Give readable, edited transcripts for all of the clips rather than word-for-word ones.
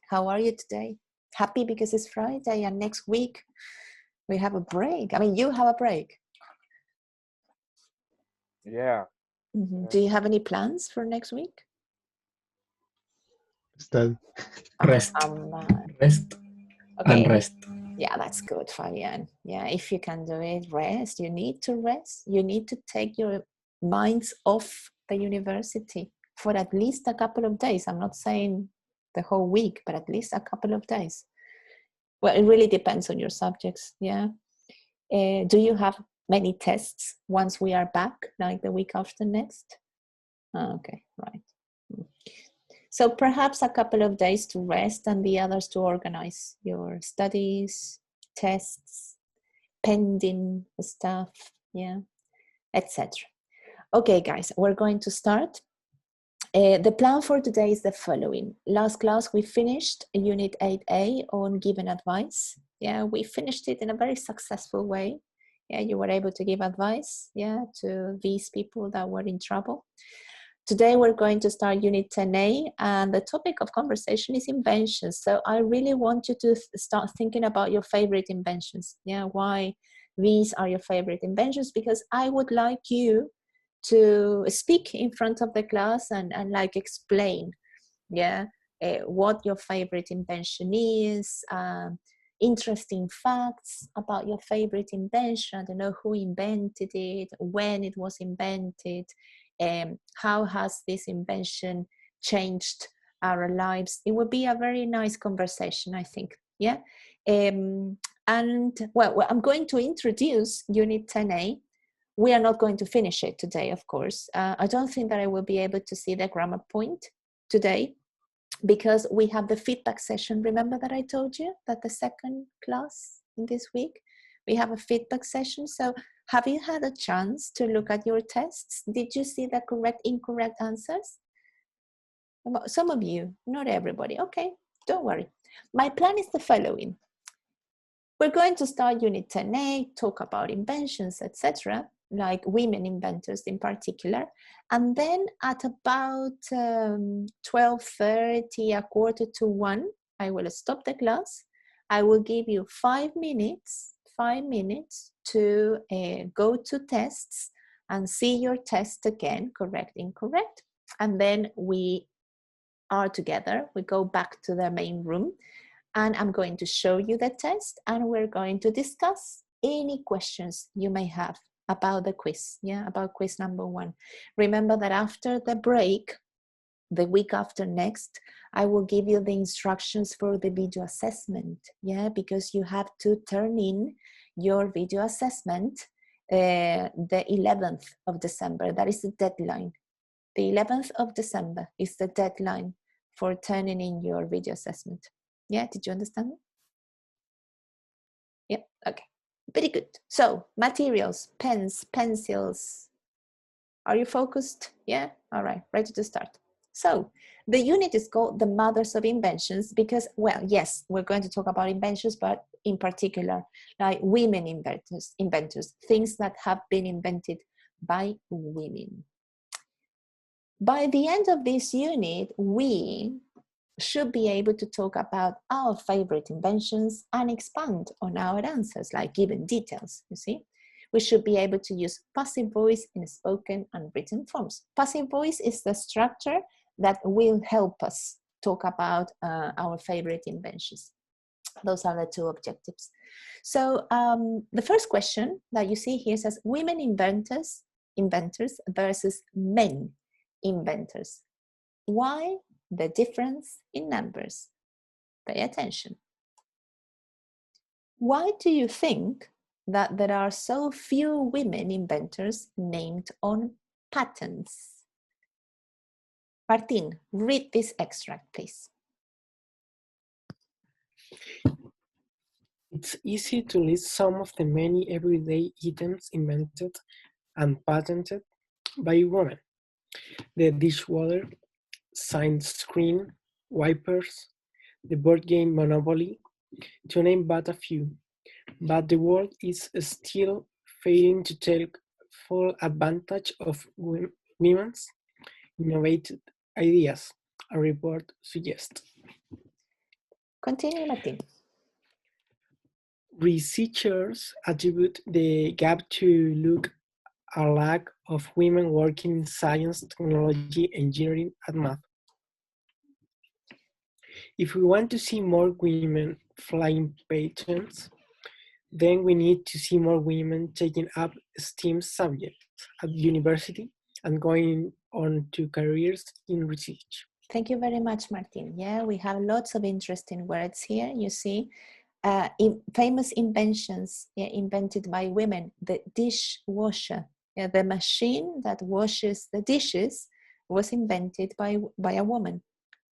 How are you today? Happy because it's Friday and next week we have a break. I mean, you have a break. Yeah. Do you have any plans for next week? Study. Rest. Rest. Okay. And rest. Yeah, that's good, Fabian. Yeah, if you can do it, rest. You need to rest. You need to take your minds off the university for at least a couple of days. I'm not saying the whole week, but at least a couple of days. Well, it really depends on your subjects. Yeah. Do you have many tests once we are back, like the week after next? Okay, right. So perhaps a couple of days to rest and the others to organize your studies, tests, pending stuff, yeah, etc. Okay, guys, we're going to start. The plan for today is the following. Last class, we finished Unit 8A on giving advice. Yeah, we finished it in a very successful way. Yeah, you were able to give advice, yeah, to these people that were in trouble. Today, we're going to start Unit 10A, and the topic of conversation is inventions. So I really want you to start thinking about your favorite inventions. Yeah, why these are your favorite inventions, because I would like you to speak in front of the class and like explain, yeah, what your favorite invention is, interesting facts about your favorite invention. I don't know who invented it, when it was invented, how has this invention changed our lives. It would be a very nice conversation, I think. Yeah. And well, I'm going to introduce Unit 10A. We are not going to finish it today, of course. I don't think that I will be able to see the grammar point today because we have the feedback session. Remember that I told you that the second class in this week, we have a feedback session. So have you had a chance to look at your tests? Did you see the correct, incorrect answers? Some of you, not everybody. Okay, don't worry. My plan is the following. We're going to start Unit 10A, talk about inventions, etc., like women inventors in particular. And then at about 12:30, 1:45, I will stop the class. I will give you 5 minutes to go to tests and see your test again, correct, incorrect. And then we are together. We go back to the main room. And I'm going to show you the test and we're going to discuss any questions you may have about the quiz, yeah, about quiz number 1. Remember that after the break, the week after next, I will give you the instructions for the video assessment, yeah, because you have to turn in your video assessment the 11th of December. That is the deadline. The 11th of December is the deadline for turning in your video assessment. Yeah, did you understand? Yep, okay, very good. So, materials, pens, pencils. Are you focused? Yeah, all right, ready to start. So, the unit is called the Mothers of Inventions because, well, yes, we're going to talk about inventions, but in particular, like women inventors, things that have been invented by women. By the end of this unit, we should be able to talk about our favorite inventions and expand on our answers, like giving details, you see. We should be able to use passive voice in spoken and written forms. Passive voice is the structure that will help us talk about our favorite inventions. Those are the 2 objectives. So the first question that you see here says women inventors versus men inventors. Why the difference in numbers? Pay attention. Why do you think that there are so few women inventors named on patents? Martin, read this extract, please. It's easy to list some of the many everyday items invented and patented by women. The dishwater, sign screen, wipers, the board game Monopoly, to name but a few. But the world is still failing to take full advantage of women's innovative ideas, a report suggests. Continue, Martin. Researchers attribute the gap to look a lack of women working in science, technology, engineering, and math. If we want to see more women flying patents, then we need to see more women taking up STEM subjects at university and going on to careers in research. Thank you very much, Martin. Yeah, we have lots of interesting words here. You see, famous inventions, yeah, invented by women. The dishwasher, yeah, the machine that washes the dishes, was invented by a woman.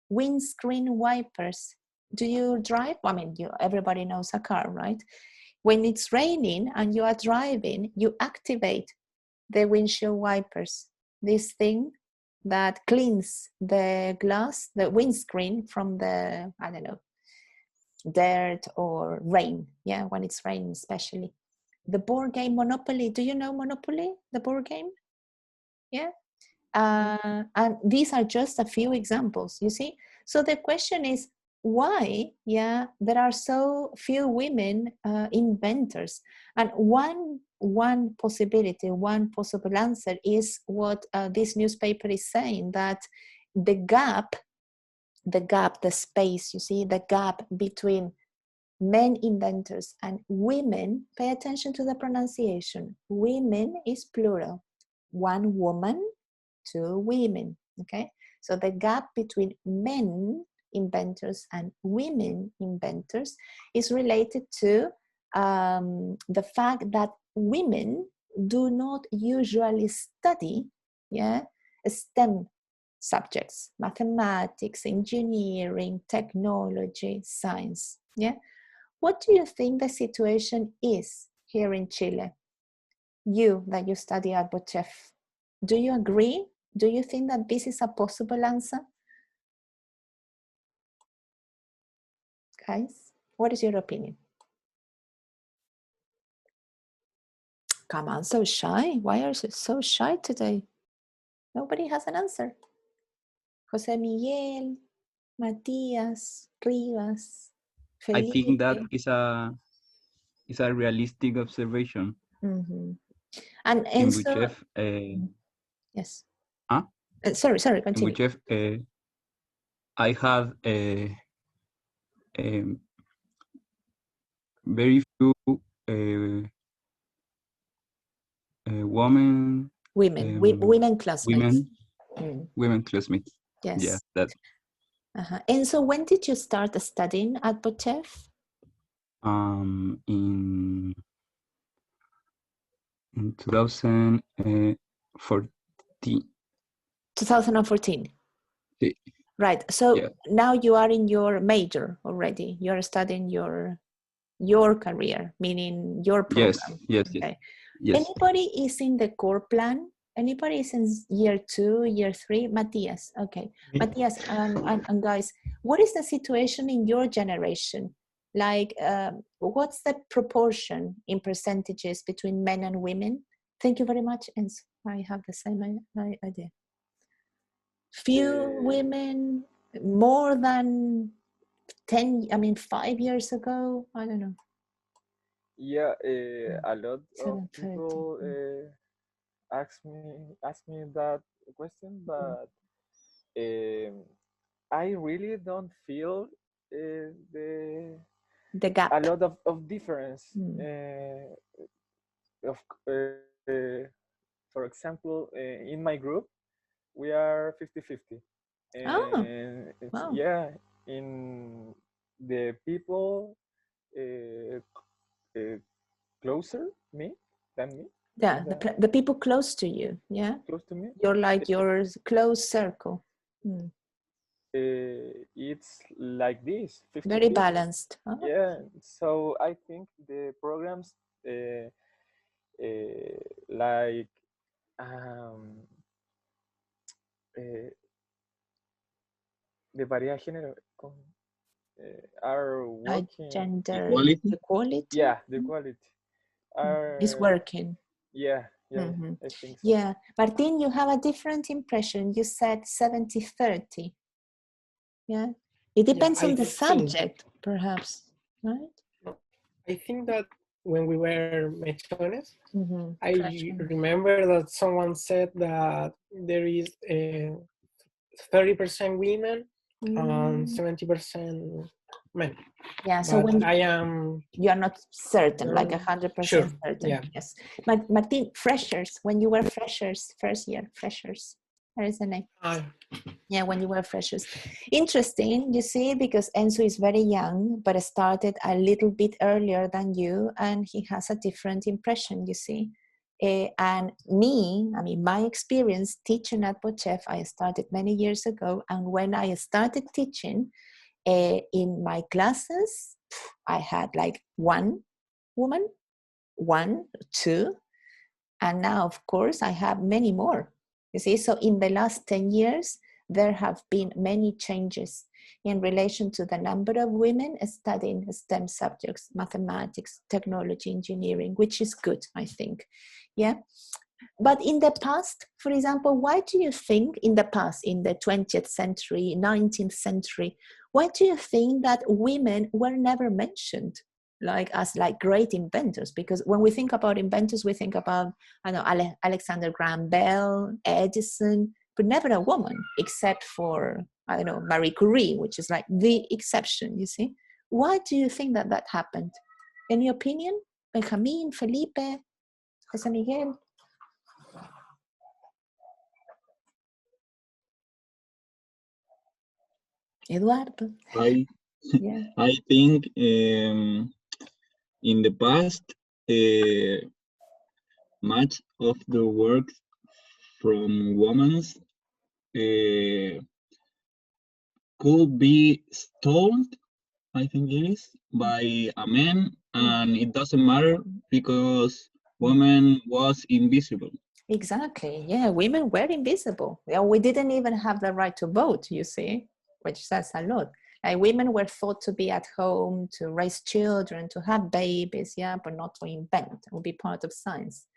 Windscreen wipers. Do you drive? I mean, everybody knows a car, right? When it's raining and you are driving, you activate the windshield wipers. This thing that cleans the glass, the windscreen from the, I don't know, dirt or rain. Yeah, when it's raining especially. The board game Monopoly. Do you know Monopoly, the board game? Yeah. And these are just a few examples, you see. So the question is, why, yeah, there are so few women inventors? And one possibility, one possible answer is what this newspaper is saying, that the gap, the space, you see, the gap between men inventors and women, pay attention to the pronunciation. Women is plural. One woman, two women, okay? So the gap between men inventors and women inventors is related to the fact that women do not usually study, yeah, STEM subjects, mathematics, engineering, technology, science, yeah? What do you think the situation is here in Chile? You, that you study at Bochef, do you agree? Do you think that this is a possible answer? Guys, what is your opinion? Come on, so shy. Why are you so shy today? Nobody has an answer. Jose Miguel, Matías, Rivas, I Felipe. think that is a realistic observation. Mm-hmm. And In so, which yes. Huh? Sorry, continue. In which I had very few women women classmates. Women classmates. Yes. Yeah, that. And so when did you start studying at Bochef? In 2014. 2014. Right. So yeah. Now you are in your major already. You're studying your career, meaning your program. Yes. Okay. Yes. Anybody is in the core plan? Anybody is in year 2, year 3? Matthias. Okay. Yeah. Matthias, and guys, what is the situation in your generation? Like, what's the proportion in percentages between men and women? Thank you very much. And I have the same idea. Few women, more than 5 years ago, I don't know. Yeah, a lot of people ask me that question, but I really don't feel the gap. A lot of difference. For example, in my group, we are 50-50. And wow. Yeah, in the people closer than me. Yeah, the people close to you. Yeah, close to me. You're like your close circle. It's like this. 50-50. Very balanced. Huh? Yeah. So I think the programs like de variedad de género are working. Gender equality. Yeah, the equality is working. Yeah, I think so. Yeah, Martin, you have a different impression. You said 70-30. Yeah. It depends I on the think, subject, perhaps, right? I think that when we were mechones, Mm-hmm. I remember that someone said that there is 30% women and 70% men. Yeah, so But when I am you are not certain, like 100% sure. certain. Yeah. Yes. Martin, freshers, when you were freshers, first year, freshers. There is a name. Yeah, when you were freshers. Interesting, you see, because Enzo is very young, but started a little bit earlier than you, and he has a different impression, you see. And me, I mean, my experience teaching at Bochef, I started many years ago, and when I started teaching in my classes, I had like one woman, one, two, and now, of course, I have many more. You see, so in the last 10 years, there have been many changes in relation to the number of women studying STEM subjects, mathematics, technology, engineering, which is good, I think. Yeah. But in the past, for example, why do you think in the past, in the 20th century, 19th century, why do you think that women were never mentioned like as like great inventors? Because when we think about inventors, we think about, I know, Alexander Graham Bell, Edison, but never a woman, except for, I don't know, Marie Curie, which is like the exception, you see? Why do you think that that happened? Any opinion? Benjamin, Felipe, Jose Miguel? Eduardo. Yeah. I think in the past, much of the work from women could be stolen, I think it is, by a man, and it doesn't matter because women was invisible. Exactly. Yeah, women were invisible. Yeah, we didn't even have the right to vote, you see, which says a lot. Like women were thought to be at home, to raise children, to have babies, yeah, but not to invent or be part of science.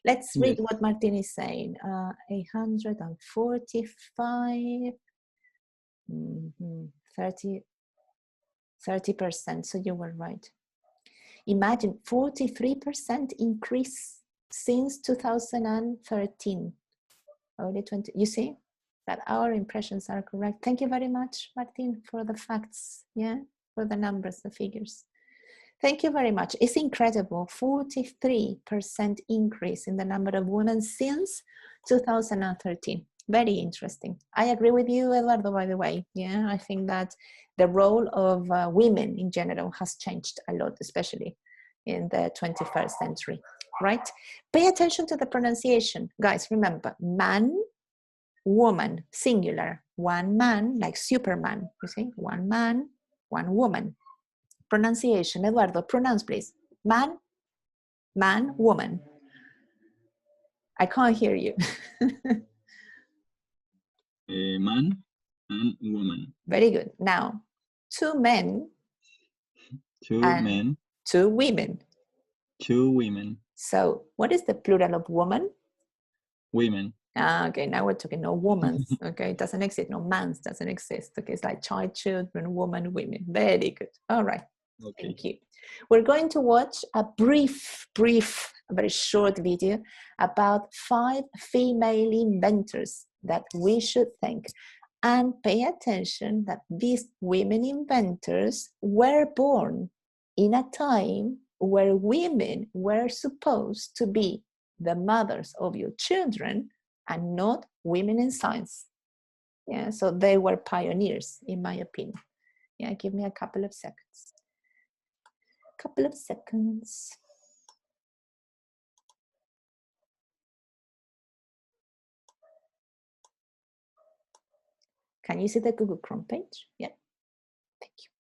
Let's read what Martin is saying. 845, 30%, so you were right. Imagine 43% increase since 2013. Only 20, you see that our impressions are correct. Thank you very much, Martin, for the facts, yeah, for the numbers, the figures. Thank you very much. It's incredible, 43% increase in the number of women since 2013. Very interesting. I agree with you, Eduardo, by the way. Yeah, I think that the role of women in general has changed a lot, especially in the 21st century, right? Pay attention to the pronunciation. Guys, remember, man, woman, singular. One man, like Superman, you see? One man, one woman. Pronunciation, Eduardo, pronounce please. Man, man, woman. I can't hear you. Man and woman. Very good. Now, two men. Two men. Two women. Two women. So, what is the plural of woman? Women. Okay, now we're talking no woman's. Okay, it doesn't exist. No man's doesn't exist. Okay, it's like child, children, woman, women. Very good. All right. Okay. Thank you. We're going to watch a brief, very short video about 5 female inventors that we should thank. And pay attention that these women inventors were born in a time where women were supposed to be the mothers of your children and not women in science. Yeah, so they were pioneers, in my opinion. Yeah, give me a couple of seconds. Couple of seconds. Can you see the Google Chrome page? Yeah, thank you.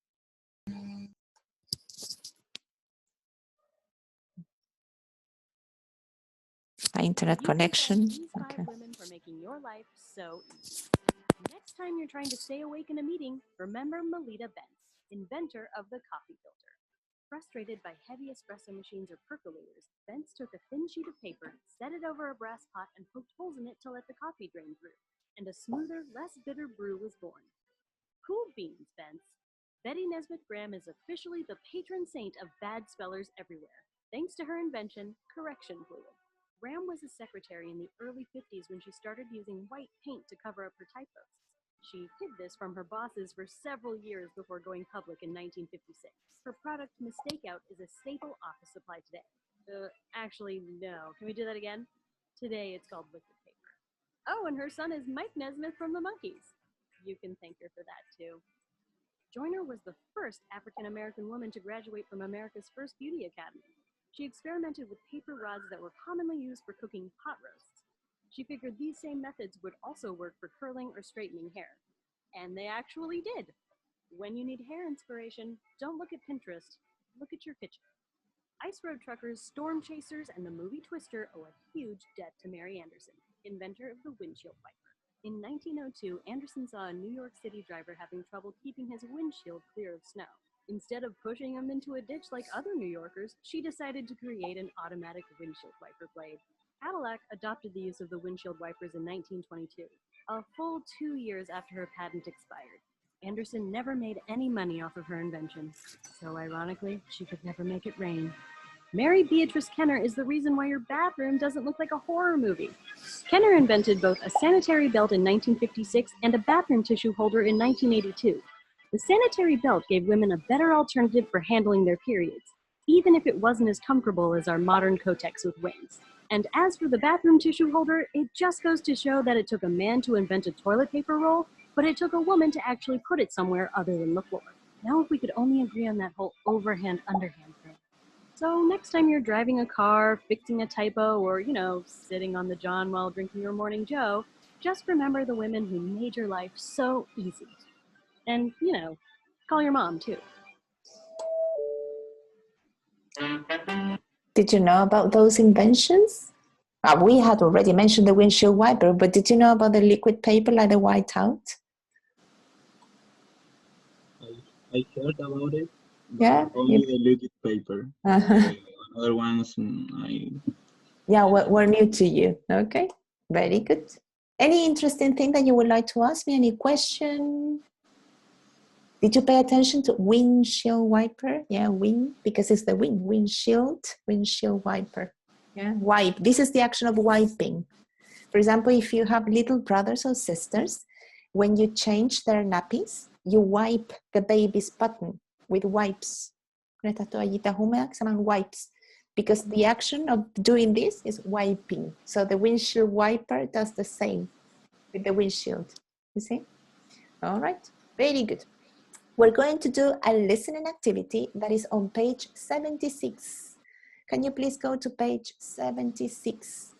My internet connection. Okay. Women for making your life so easy. Next time you're trying to stay awake in a meeting, remember Melita Bentz, inventor of the coffee filter. Frustrated by heavy espresso machines or percolators, Bentz took a thin sheet of paper, set it over a brass pot, and poked holes in it to let the coffee drain through. And a smoother, less bitter brew was born. Cool beans, Vince. Betty Nesbitt Graham is officially the patron saint of bad spellers everywhere, thanks to her invention, correction fluid. Graham was a secretary in the early 50s when she started using white paint to cover up her typos. She hid this from her bosses for several years before going public in 1956. Her product, Mistakeout, is a staple office supply today. Actually, no. Can we do that again? Today it's called liquid paper. Oh, and her son is Mike Nesmith from the Monkees. You can thank her for that, too. Joyner was the first African-American woman to graduate from America's first beauty academy. She experimented with paper rods that were commonly used for cooking pot roasts. She figured these same methods would also work for curling or straightening hair. And they actually did. When you need hair inspiration, don't look at Pinterest, look at your kitchen. Ice road truckers, storm chasers, and the movie Twister owe a huge debt to Mary Anderson, inventor of the windshield wiper. In 1902, Anderson saw a New York City driver having trouble keeping his windshield clear of snow. Instead of pushing him into a ditch like other New Yorkers, she decided to create an automatic windshield wiper blade. Cadillac adopted the use of the windshield wipers in 1922, a full 2 years after her patent expired. Anderson never made any money off of her invention, so ironically, she could never make it rain. Mary Beatrice Kenner is the reason why your bathroom doesn't look like a horror movie. Kenner invented both a sanitary belt in 1956 and a bathroom tissue holder in 1982. The sanitary belt gave women a better alternative for handling their periods, even if it wasn't as comfortable as our modern Kotex with wings. And as for the bathroom tissue holder, it just goes to show that it took a man to invent a toilet paper roll, but it took a woman to actually put it somewhere other than the floor. Now if we could only agree on that whole overhand-underhand thing. So next time you're driving a car, fixing a typo, or, sitting on the john while drinking your morning joe, just remember the women who made your life so easy. And, call your mom, too. Did you know about those inventions? We had already mentioned the windshield wiper, but did you know about the liquid paper like the whiteout? I heard about it. Yeah. Only the liquid paper. Other ones, were new to you. Okay, very good. Any interesting thing that you would like to ask me? Any question? Did you pay attention to windshield wiper? Yeah, because it's the windshield wiper. Yeah, wipe. This is the action of wiping. For example, if you have little brothers or sisters, when you change their nappies, you wipe the baby's button with wipes. Con estas toallitas húmedas que se llaman wipes. Because the action of doing this is wiping. So the windshield wiper does the same with the windshield. You see? All right, very good. We're going to do a listening activity that is on page 76. Can you please go to page 76?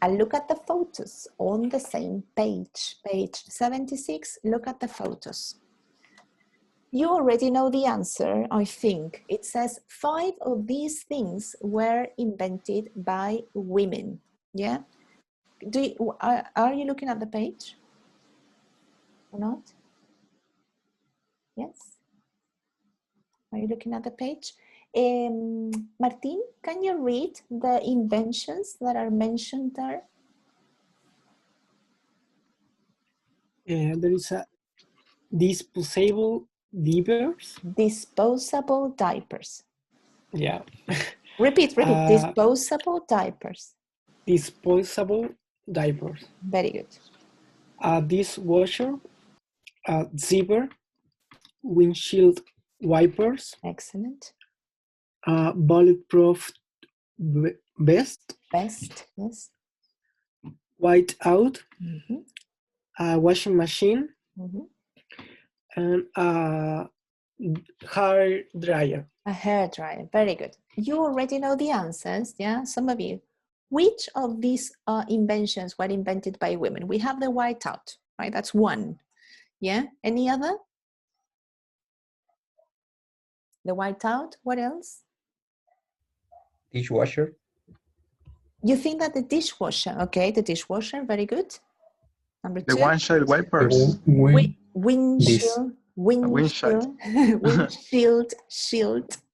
And look at the photos on the same page. Page 76, look at the photos. You already know the answer, I think. It says 5 of these things were invented by women. Yeah? Are you looking at the page? Or not? Yes? Are you looking at the page? Martín, can you read the inventions that are mentioned there? There is a disposable diapers. Disposable diapers. Yeah. Repeat. Disposable diapers. Disposable diapers. Very good. A dishwasher, a zipper, windshield wipers. Excellent. A bulletproof vest. Vest, yes. Whiteout. Mm-hmm. A washing machine. Mm-hmm. And a hair dryer. A hair dryer, very good. You already know the answers, yeah, some of you. Which of these inventions were invented by women? We have the whiteout, right? That's one. Yeah, any other? The whiteout, what else? Dishwasher. You think that the dishwasher, okay, the dishwasher, very good. Number 2. The windshield wipers. Windshield,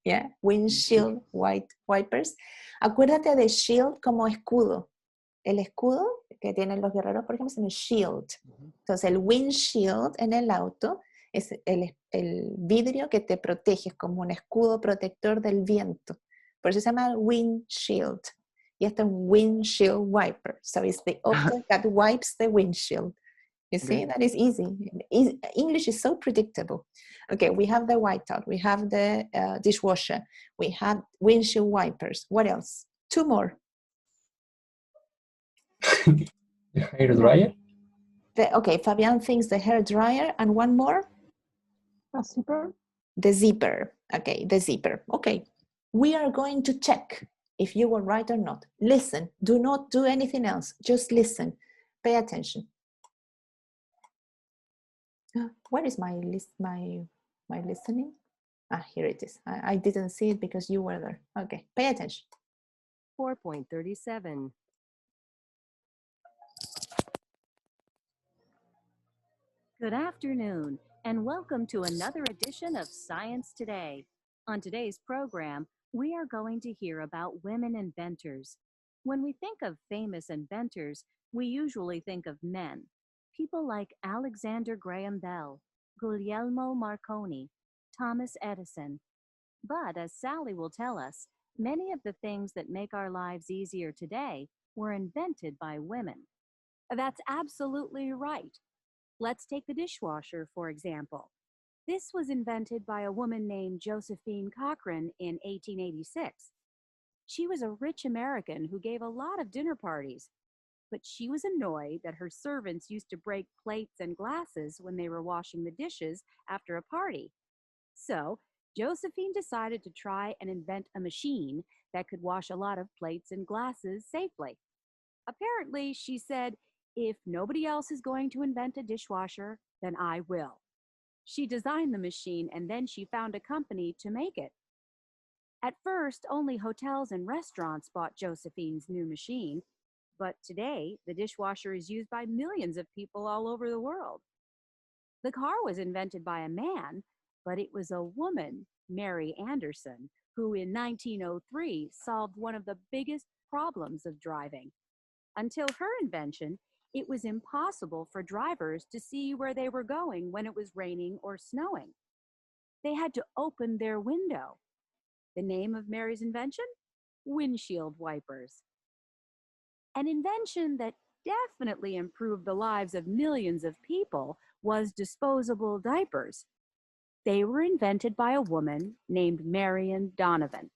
yeah, windshield wipers. Acuérdate de shield como escudo. El escudo que tienen los guerreros, por ejemplo, es el shield. Entonces, el windshield en el auto Es el vidrio que te protege, es como un escudo protector del viento. Por eso se llama windshield. Y este es un windshield wiper. So it's the object that wipes the windshield. You see, that is easy. English is so predictable. Okay, we have the whiteout, we have the dishwasher, we have windshield wipers. What else? Two more. The hair dryer. Okay, Fabian thinks the hair dryer, and one more? A zipper. The zipper. Okay, the zipper. Okay, we are going to check if you were right or not. Listen, do not do anything else. Just listen, pay attention. Where is my list? My listening? Ah, here it is. I didn't see it because you were there. Okay, pay attention. 4.37. Good afternoon, and welcome to another edition of Science Today. On today's program, we are going to hear about women inventors. When we think of famous inventors, we usually think of men. People like Alexander Graham Bell, Guglielmo Marconi, Thomas Edison. But as Sally will tell us, many of the things that make our lives easier today were invented by women. That's absolutely right. Let's take the dishwasher, for example. This was invented by a woman named Josephine Cochrane in 1886. She was a rich American who gave a lot of dinner parties, but she was annoyed that her servants used to break plates and glasses when they were washing the dishes after a party. So, Josephine decided to try and invent a machine that could wash a lot of plates and glasses safely. Apparently, she said, "If nobody else is going to invent a dishwasher, then I will." She designed the machine and then she found a company to make it. At first, only hotels and restaurants bought Josephine's new machine, but today the dishwasher is used by millions of people all over the world. The car was invented by a man, but it was a woman, Mary Anderson, who in 1903 solved one of the biggest problems of driving. Until her invention, it was impossible for drivers to see where they were going when it was raining or snowing. They had to open their window. The name of Mary's invention? Windshield wipers. An invention that definitely improved the lives of millions of people was disposable diapers. They were invented by a woman named Marion Donovan.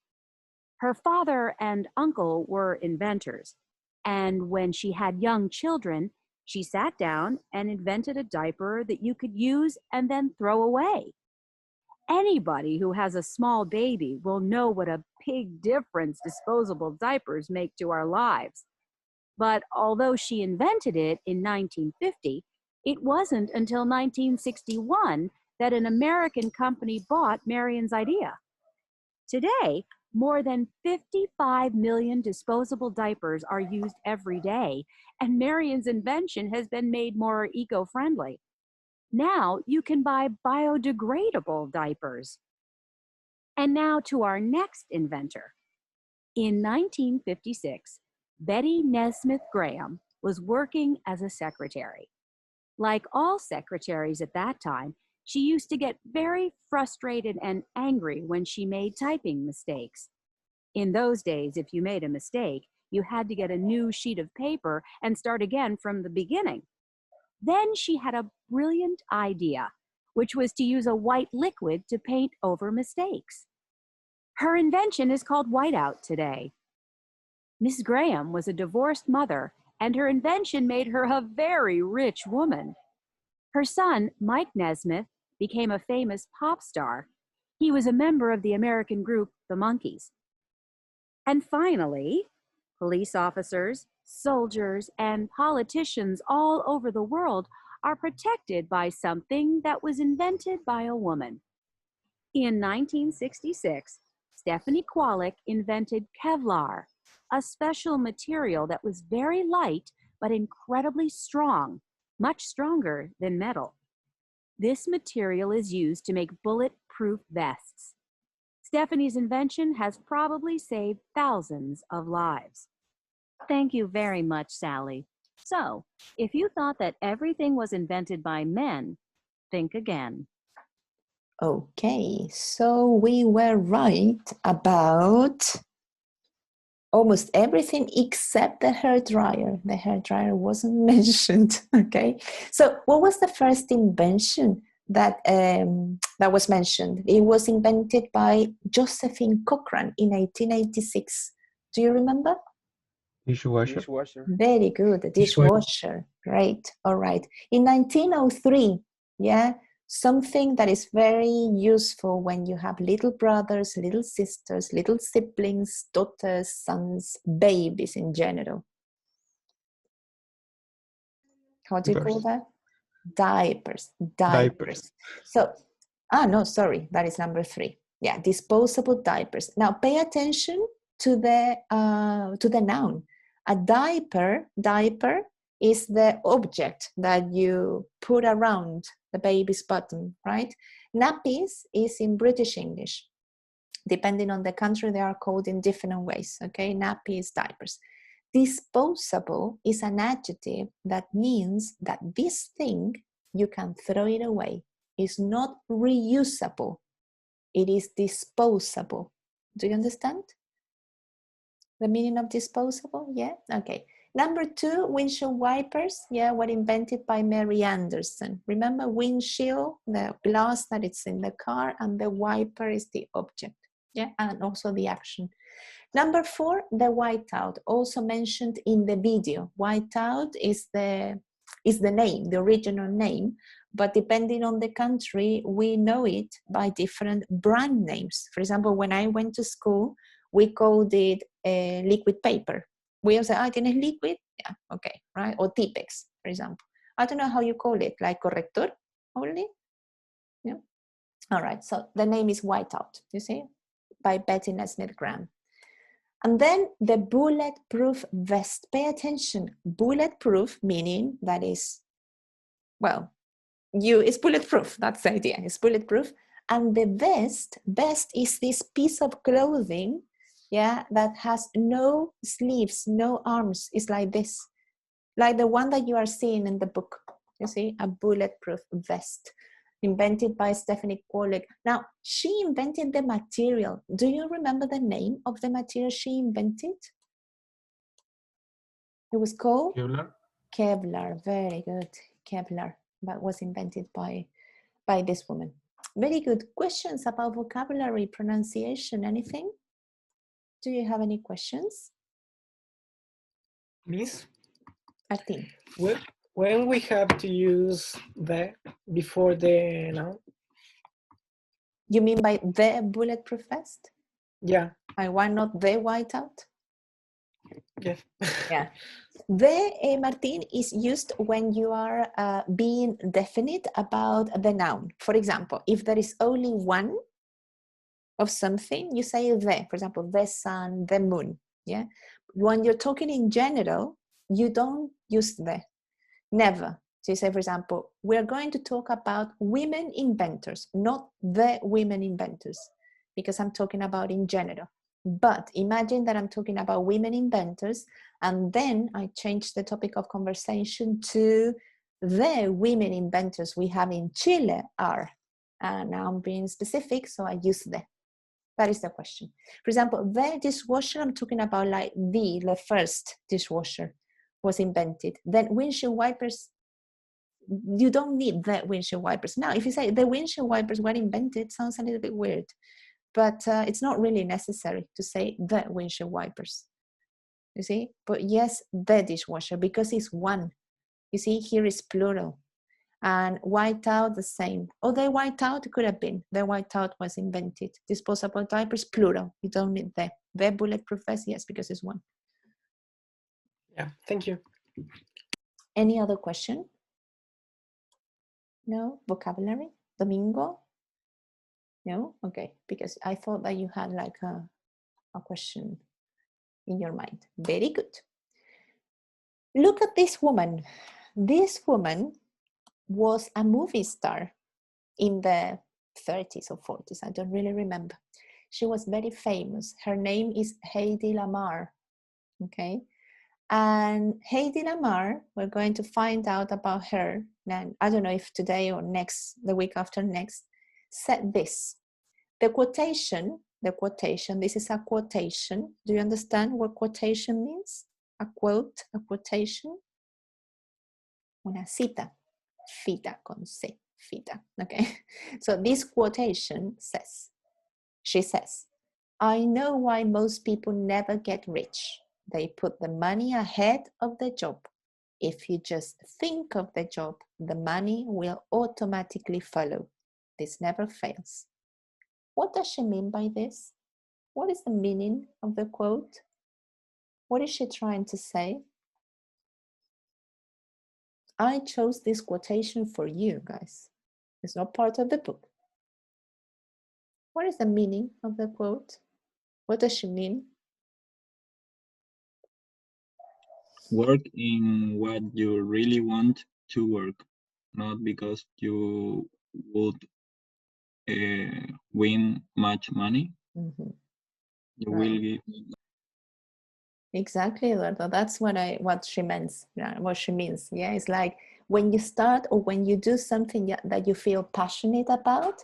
Her father and uncle were inventors, and when she had young children, she sat down and invented a diaper that you could use and then throw away. Anybody who has a small baby will know what a big difference disposable diapers make to our lives. But although she invented it in 1950, it wasn't until 1961 that an American company bought Marion's idea. Today, more than 55 million disposable diapers are used every day, and Marion's invention has been made more eco-friendly. Now you can buy biodegradable diapers. And now to our next inventor. In 1956, Betty Nesmith Graham was working as a secretary. Like all secretaries at that time, she used to get very frustrated and angry when she made typing mistakes. In those days, if you made a mistake, you had to get a new sheet of paper and start again from the beginning. Then she had a brilliant idea, which was to use a white liquid to paint over mistakes. Her invention is called whiteout today. Miss Graham was a divorced mother, and her invention made her a very rich woman. Her son, Mike Nesmith, became a famous pop star. He was a member of the American group The Monkees. And finally, police officers, soldiers, and politicians all over the world are protected by something that was invented by a woman. In 1966, Stephanie Kwolek invented Kevlar, a special material that was very light but incredibly strong, much stronger than metal. This material is used to make bulletproof vests. Stephanie's invention has probably saved thousands of lives. Thank you very much, Sally. So, if you thought that everything was invented by men, think again. Okay, so we were right about almost everything except the hair dryer. The hair dryer wasn't mentioned. Okay, so what was the first invention that that was mentioned? It was invented by Josephine Cochrane in 1886. Do you remember? Dishwasher. Dishwasher. Very good. The Dishwasher. dishwasher. Great. All right. In 1903, yeah, something that is very useful when you have little brothers, little sisters, little siblings, daughters, sons, babies in general. How do you call that? Diapers. Diapers. So, no, sorry, that is number 3. Yeah, disposable diapers. Now, pay attention to the noun. A diaper is the object that you put around the baby's bottom, right? Nappies is in British English. Depending on the country, they are called in different ways, okay? Nappies, diapers. Disposable is an adjective that means that this thing, you can throw it away. It's not reusable. It is disposable. Do you understand the meaning of disposable? Yeah, okay. Number 2, windshield wipers, yeah, were invented by Mary Anderson. Remember, windshield, the glass that is in the car, and the wiper is the object, yeah, and also the action. Number 4, the whiteout, also mentioned in the video. Whiteout is the name, the original name, but depending on the country, we know it by different brand names. For example, when I went to school, we called it liquid paper. We also say, ¿tienes liquid? Yeah, okay, right? Or Tipex, for example. I don't know how you call it, like corrector only? Yeah. All right, so the name is Whiteout, you see, by Betty Nesmith Graham. And then the bulletproof vest. Pay attention. Bulletproof meaning that is, well, it's bulletproof. That's the idea. It's bulletproof. And the vest is this piece of clothing, yeah, that has no sleeves, no arms. It's like this, like the one that you are seeing in the book. You see, a bulletproof vest. Invented by Stephanie Korlick. Now, she invented the material. Do you remember the name of the material she invented? It was called? Kevlar. Kevlar. Very good. Kevlar. That was invented by this woman. Very good. Questions about vocabulary, pronunciation, anything? Do you have any questions? Miss, Martin. when we have to use the before the noun? You mean by the bulletproof vest? Yeah. And why not the whiteout? Yes. Yeah. The, Martin, is used when you are being definite about the noun. For example, if there is only one of something, you say the. For example, the sun, the moon. Yeah. When you're talking in general, you don't use the. Never. So you say, for example, we're going to talk about women inventors, not the women inventors, because I'm talking about in general. But imagine that I'm talking about women inventors, and then I change the topic of conversation to the women inventors we have in Chile are. And now I'm being specific, so I use the. That is the question. For example, the dishwasher, I'm talking about like the first dishwasher was invented. Then windshield wipers, you don't need the windshield wipers. Now, if you say the windshield wipers were invented, sounds a little bit weird, but it's not really necessary to say the windshield wipers, you see? But yes, the dishwasher, because it's one. You see, here is plural. And whiteout, the same. Oh, the whiteout could have been. The whiteout was invented. Disposable diapers, plural. You don't need the. The bulletproof vest, yes, because it's one. Yeah, thank you. Any other question? No? Vocabulary? Domingo? No? Okay, because I thought that you had like a question in your mind. Very good. Look at this woman. This woman was a movie star in the 30s or 40s. I don't really remember. She was very famous. Her name is Heidi Lamar. Okay. And Heidi Lamar, we're going to find out about her. And I don't know if today or next, the week after next, said this. The quotation, this is a quotation. Do you understand what quotation means? A quote, a quotation. Una cita, fita con C, fita, okay? So this quotation says, she says, I know why most people never get rich. They put the money ahead of the job. If you just think of the job, the money will automatically follow. This never fails. What does she mean by this? What is the meaning of the quote? What is she trying to say? I chose this quotation for you guys. It's not part of the book. What is the meaning of the quote? What does she mean? Work in what you really want to work, not because you would win much money. Mm-hmm. You Right. will give. Exactly, Eduardo. That's what she means. Yeah, what she means. Yeah, it's like when you start or when you do something that you feel passionate about,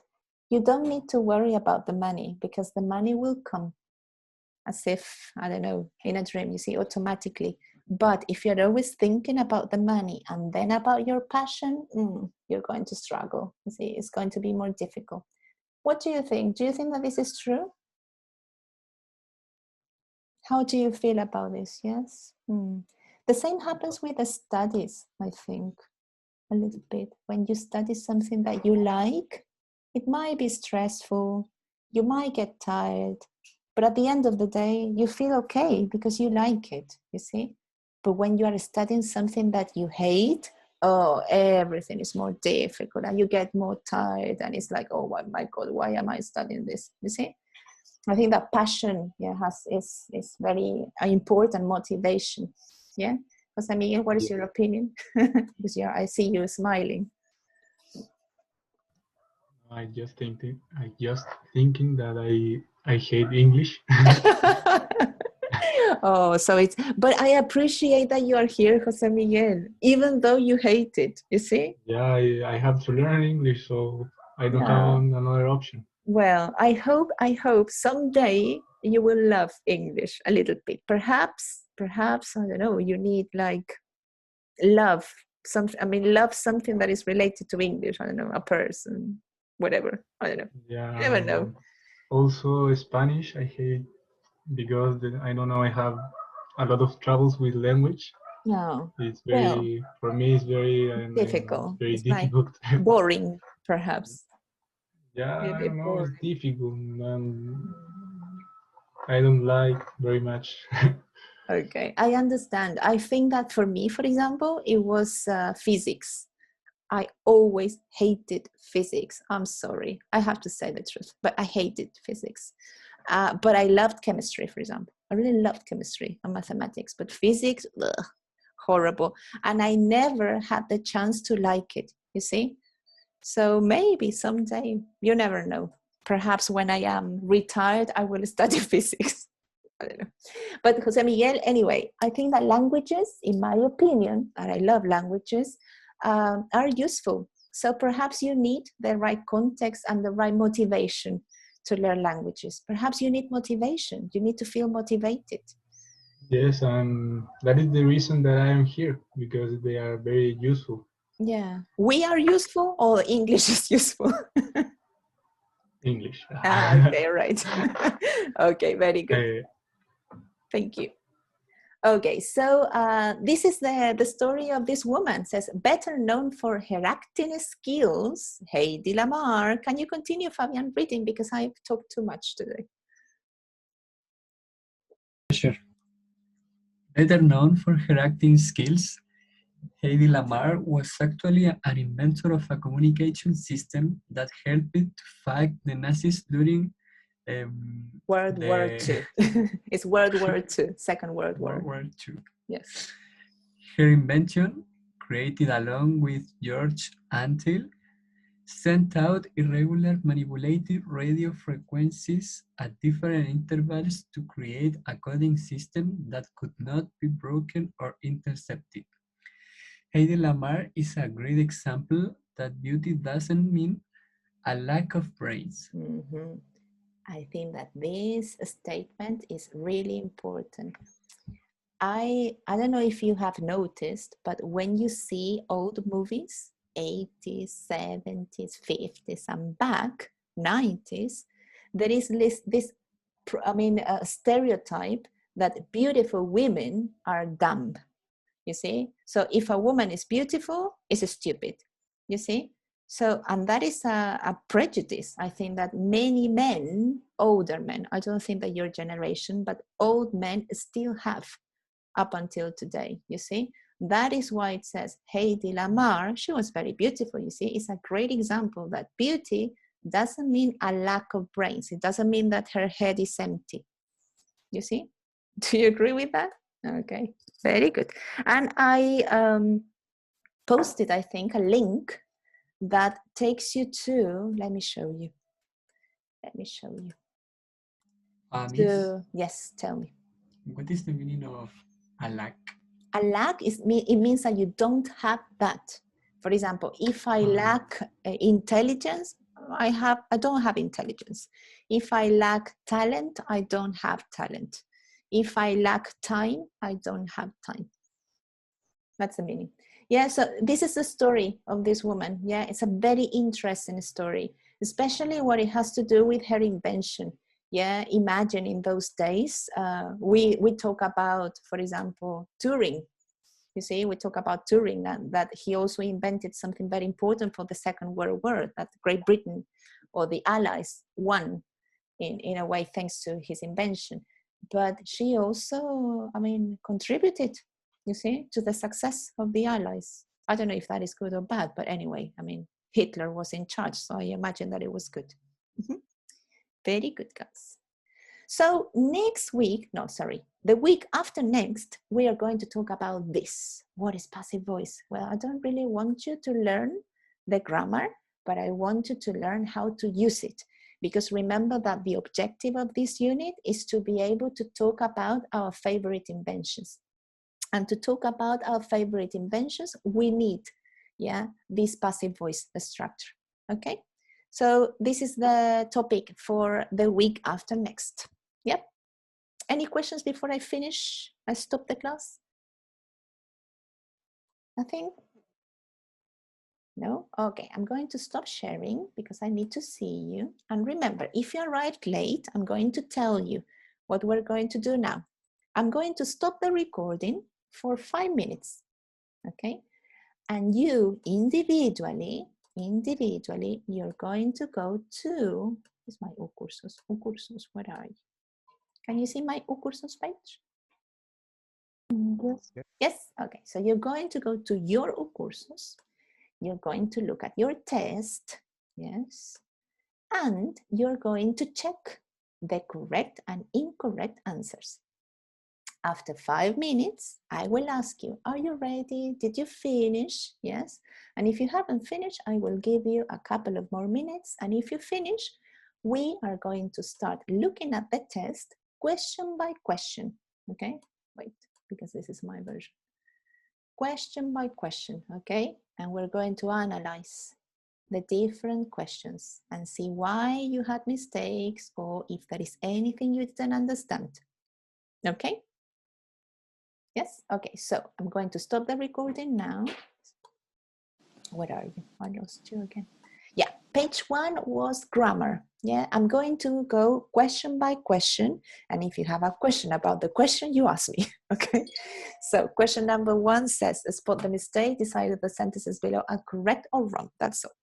you don't need to worry about the money because the money will come as if, I don't know, in a dream, you see, automatically. But if you're always thinking about the money and then about your passion, you're going to struggle. You see, it's going to be more difficult. What do you think? Do you think that this is true? How do you feel about this? Yes. The same happens with the studies, I think, a little bit. When you study something that you like, it might be stressful, you might get tired, but at the end of the day, you feel okay because you like it, you see? But when you are studying something that you hate, oh, everything is more difficult and you get more tired and it's like, oh my God, why am I studying this? You see? I think that passion, is very important motivation. Yeah, Jose Miguel, what is your opinion? Because I see you smiling. I just thinking that I hate English. Oh, so but I appreciate that you are here, Jose Miguel, even though you hate it. You see? Yeah, I have to learn English, so I don't have another option. Well, I hope someday you will love English a little bit. Perhaps, I don't know, you need like love something that is related to English. I don't know, a person, whatever. I don't know. Yeah. You never know. Also Spanish, I hate because I don't know, I have a lot of troubles with language. No. It's very, for me, it's very difficult. Very It's difficult. like boring, perhaps. Yeah, I don't know, boring. it's difficult and I don't like very much. Okay, I understand. I think that for me, for example, it was physics. I always hated physics. I'm sorry. I have to say the truth, but I hated physics. But I loved chemistry, for example. I really loved chemistry and mathematics, but physics, ugh, horrible. And I never had the chance to like it, you see? So maybe someday, you never know. Perhaps when I am retired, I will study physics. I don't know. But Jose Miguel, anyway, I think that languages, in my opinion, and I love languages, are useful. So perhaps you need the right context and the right motivation to learn languages. Perhaps you need motivation. You need to feel motivated. Yes, and that is the reason that I am here, because they are very useful. Yeah. We are useful or English is useful? English. Okay, right. Okay, very good. Thank you. Okay, so this is the story of this woman. It says, better known for her acting skills, Heidi Lamar. Can you continue, Fabian, reading? Because I've talked too much today. Sure. Better known for her acting skills, Heidi Lamar was actually an inventor of a communication system that helped to fight the Nazis during World War II. It's World War II, Second World War. World War II. Yes. Her invention, created along with George Antheil, sent out irregular manipulated radio frequencies at different intervals to create a coding system that could not be broken or intercepted. Heidi Lamar is a great example that beauty doesn't mean a lack of brains. Mhm. I think that this statement is really important. I don't know if you have noticed, but when you see old movies, 80s, 70s, 50s, and back, 90s, there is this stereotype that beautiful women are dumb, you see? So if a woman is beautiful, it's stupid, you see? So, and that is a prejudice. I think that many men, older men, I don't think that your generation, but old men still have up until today, you see? That is why it says, Heidi Lamar, she was very beautiful, you see? It's a great example that beauty doesn't mean a lack of brains. It doesn't mean that her head is empty, you see? Do you agree with that? Okay, very good. And I posted, I think, a link that takes you to, let me show you. Miss, Yes, tell me. what is the meaning of a lack? A lack it means that you don't have that. For example, if I lack intelligence, I don't have intelligence. If I lack talent, I don't have talent. If I lack time, I don't have time. That's the meaning. Yeah, so this is the story of this woman. Yeah, it's a very interesting story, especially what it has to do with her invention. Yeah, imagine in those days, we talk about, for example, Turing. You see, we talk about Turing, and that he also invented something very important for the Second World War, that Great Britain or the Allies won in a way thanks to his invention. But she also, contributed, you see, to the success of the Allies. I don't know if that is good or bad, but anyway, Hitler was in charge, so I imagine that it was good. Very good, guys. So the week after next, we are going to talk about this. What is passive voice? Well, I don't really want you to learn the grammar, but I want you to learn how to use it. Because remember that the objective of this unit is to be able to talk about our favorite inventions. And to talk about our favorite inventions, we need, this passive voice structure, okay? So this is the topic for the week after next. Yep. Any questions before I finish? I stop the class? Nothing? No? Okay, I'm going to stop sharing because I need to see you. And remember, if you arrived late, I'm going to tell you what we're going to do now. I'm going to stop the recording for 5 minutes, okay? And you individually, you're going to go to, is my uCursos, where are you? Can you see my uCursos page? Yes. Yes, okay, so you're going to go to your uCursos, you're going to look at your test, yes, and you're going to check the correct and incorrect answers. After 5 minutes, I will ask you, are you ready? Did you finish? Yes. And if you haven't finished, I will give you a couple of more minutes. And if you finish, we are going to start looking at the test question by question. Okay, wait, because this is my version. Question by question, okay? And we're going to analyze the different questions and see why you had mistakes or if there is anything you didn't understand. Okay? Yes? Okay, so I'm going to stop the recording now. Where are you? I lost you again. Yeah, page 1 was grammar. Yeah, I'm going to go question by question. And if you have a question about the question, you ask me, okay? So question number 1 says, spot the mistake, decide if the sentences below are correct or wrong. That's all.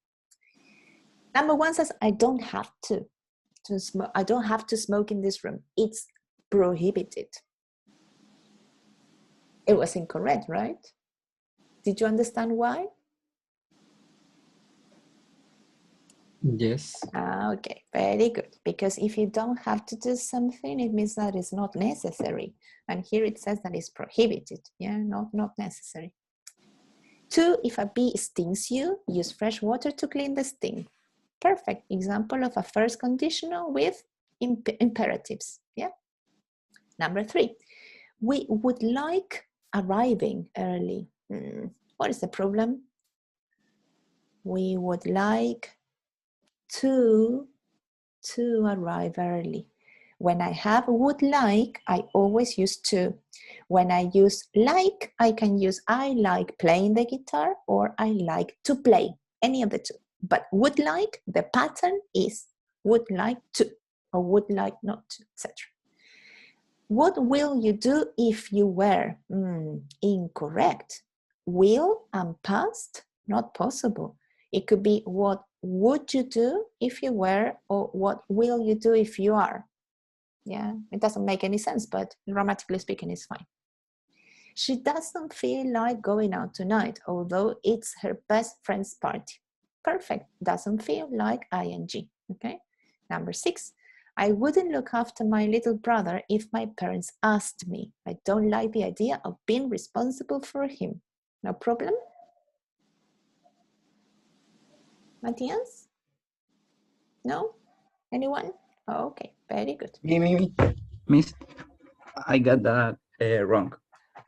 Number 1 says, I don't have to smoke. I don't have to smoke in this room. It's prohibited. It was incorrect, right? Did you understand why? Yes. Okay, very good. Because if you don't have to do something, it means that it's not necessary. And here it says that it's prohibited. Yeah, not necessary. 2, if a bee stings you, use fresh water to clean the sting. Perfect example of a first conditional with imperatives. Yeah. Number 3, we would like arriving early. What is the problem? We would like to arrive early. When I have would like, I always use to. When I use like, I can use I like playing the guitar or I like to play, any of the two. But would like, the pattern is would like to or would like not to, etc. What will you do if you were? Incorrect. Will and past, not possible. It could be what would you do if you were, or what will you do if you are. Yeah, it doesn't make any sense, but grammatically speaking, it's fine. She doesn't feel like going out tonight, although it's her best friend's party. Perfect, doesn't feel like ing, okay? Number 6, I wouldn't look after my little brother if my parents asked me. I don't like the idea of being responsible for him. No problem? Matthias? No? Anyone? Oh, okay, very good. Me. Miss, I got that wrong.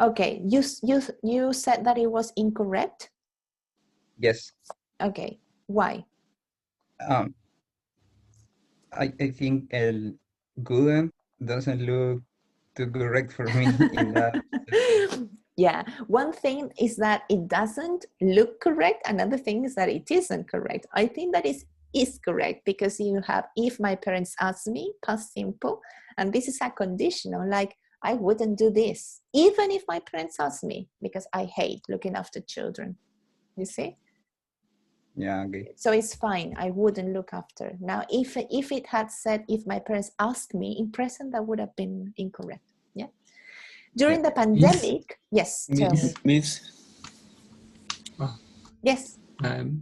Okay, you said that it was incorrect? Yes. Okay, why? I think el good doesn't look too correct for me in that. Yeah, one thing is that it doesn't look correct. Another thing is that it isn't correct. I think that is correct because you have if my parents ask me, past simple, and this is a conditional, like I wouldn't do this, even if my parents ask me, because I hate looking after children. You see? Yeah, okay. So it's fine. I wouldn't look after. Now, if it had said, if my parents asked me in present, that would have been incorrect. Yeah. During the pandemic, yes, tell me. Miss. Oh, yes.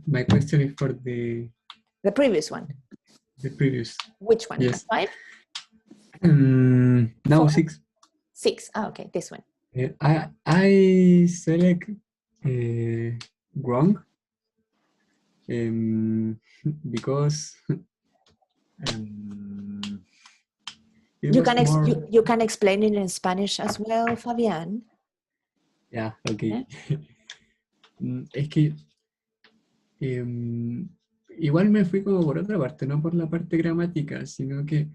My question is for the previous one. The previous. Which one? Yes. 5? No, 4? 6. 6. Oh, okay, this one. I select wrong because you can explain it in Spanish as well, Fabián. Yeah, okay. Es que igual me fui como por otra parte, no por la parte gramática, sino que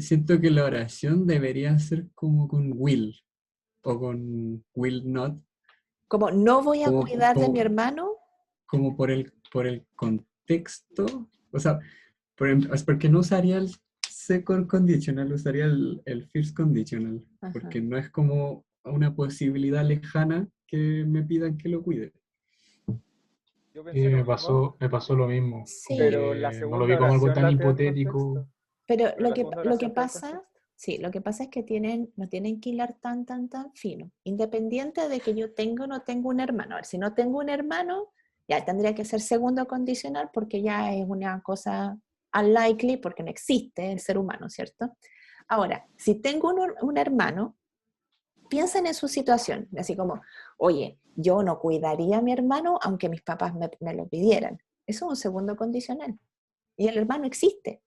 siento que la oración debería ser como con will o con will not. Como no voy a cuidar de mi hermano. Como por el contexto, o sea, porque no usaría el second conditional, usaría el first conditional, porque no es como una posibilidad lejana que me pidan que lo cuide. Yo pensé me pasó lo mismo. Sí. Pero la No segunda lo vi como algo oración tan la te da el hipotético. contexto. Pero la lo segunda que oración te da el pasa, contexto. sí, lo que pasa es que no tienen que hilar tan fino, independiente de que yo tengo o no tengo un hermano. A ver, si no tengo un hermano, ya tendría que ser segundo condicional porque ya es una cosa unlikely porque no existe el ser humano, ¿cierto? Ahora, si tengo un hermano, piensen en su situación, así como, oye, yo no cuidaría a mi hermano aunque mis papás me lo pidieran. Eso es un segundo condicional. Y el hermano existe.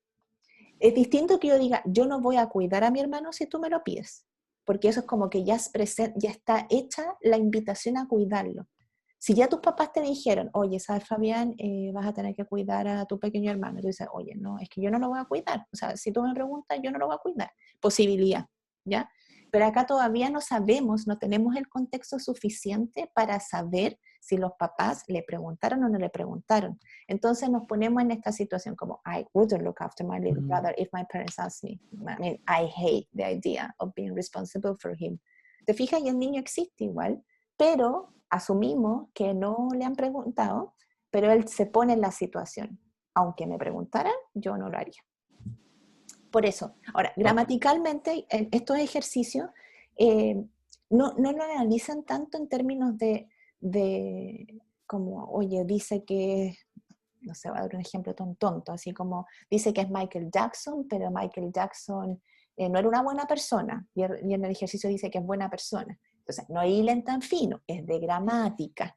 Es distinto que yo diga, yo no voy a cuidar a mi hermano si tú me lo pides, porque eso es como que ya está hecha la invitación a cuidarlo. Si ya tus papás te dijeron, oye, ¿sabes, Fabián? Vas a tener que cuidar a tu pequeño hermano. Tú dices, oye, no, es que yo no lo voy a cuidar. O sea, si tú me preguntas, yo no lo voy a cuidar. Posibilidad, ¿ya? Pero acá todavía no sabemos, no tenemos el contexto suficiente para saber si los papás le preguntaron o no le preguntaron. Entonces nos ponemos en esta situación como, I wouldn't look after my little brother if my parents asked me. I mean, I hate the idea of being responsible for him. ¿Te fijas? Y el niño existe igual, pero asumimos que no le han preguntado, pero él se pone en la situación. Aunque me preguntaran, yo no lo haría. Por eso, ahora, gramaticalmente, estos ejercicios no lo analizan tanto en términos de como, oye, dice que, no sé, voy a dar un ejemplo tan tonto, así como dice que es Michael Jackson, pero Michael Jackson no era una buena persona, y en el ejercicio dice que es buena persona. Entonces, no hilen tan fino, es de gramática,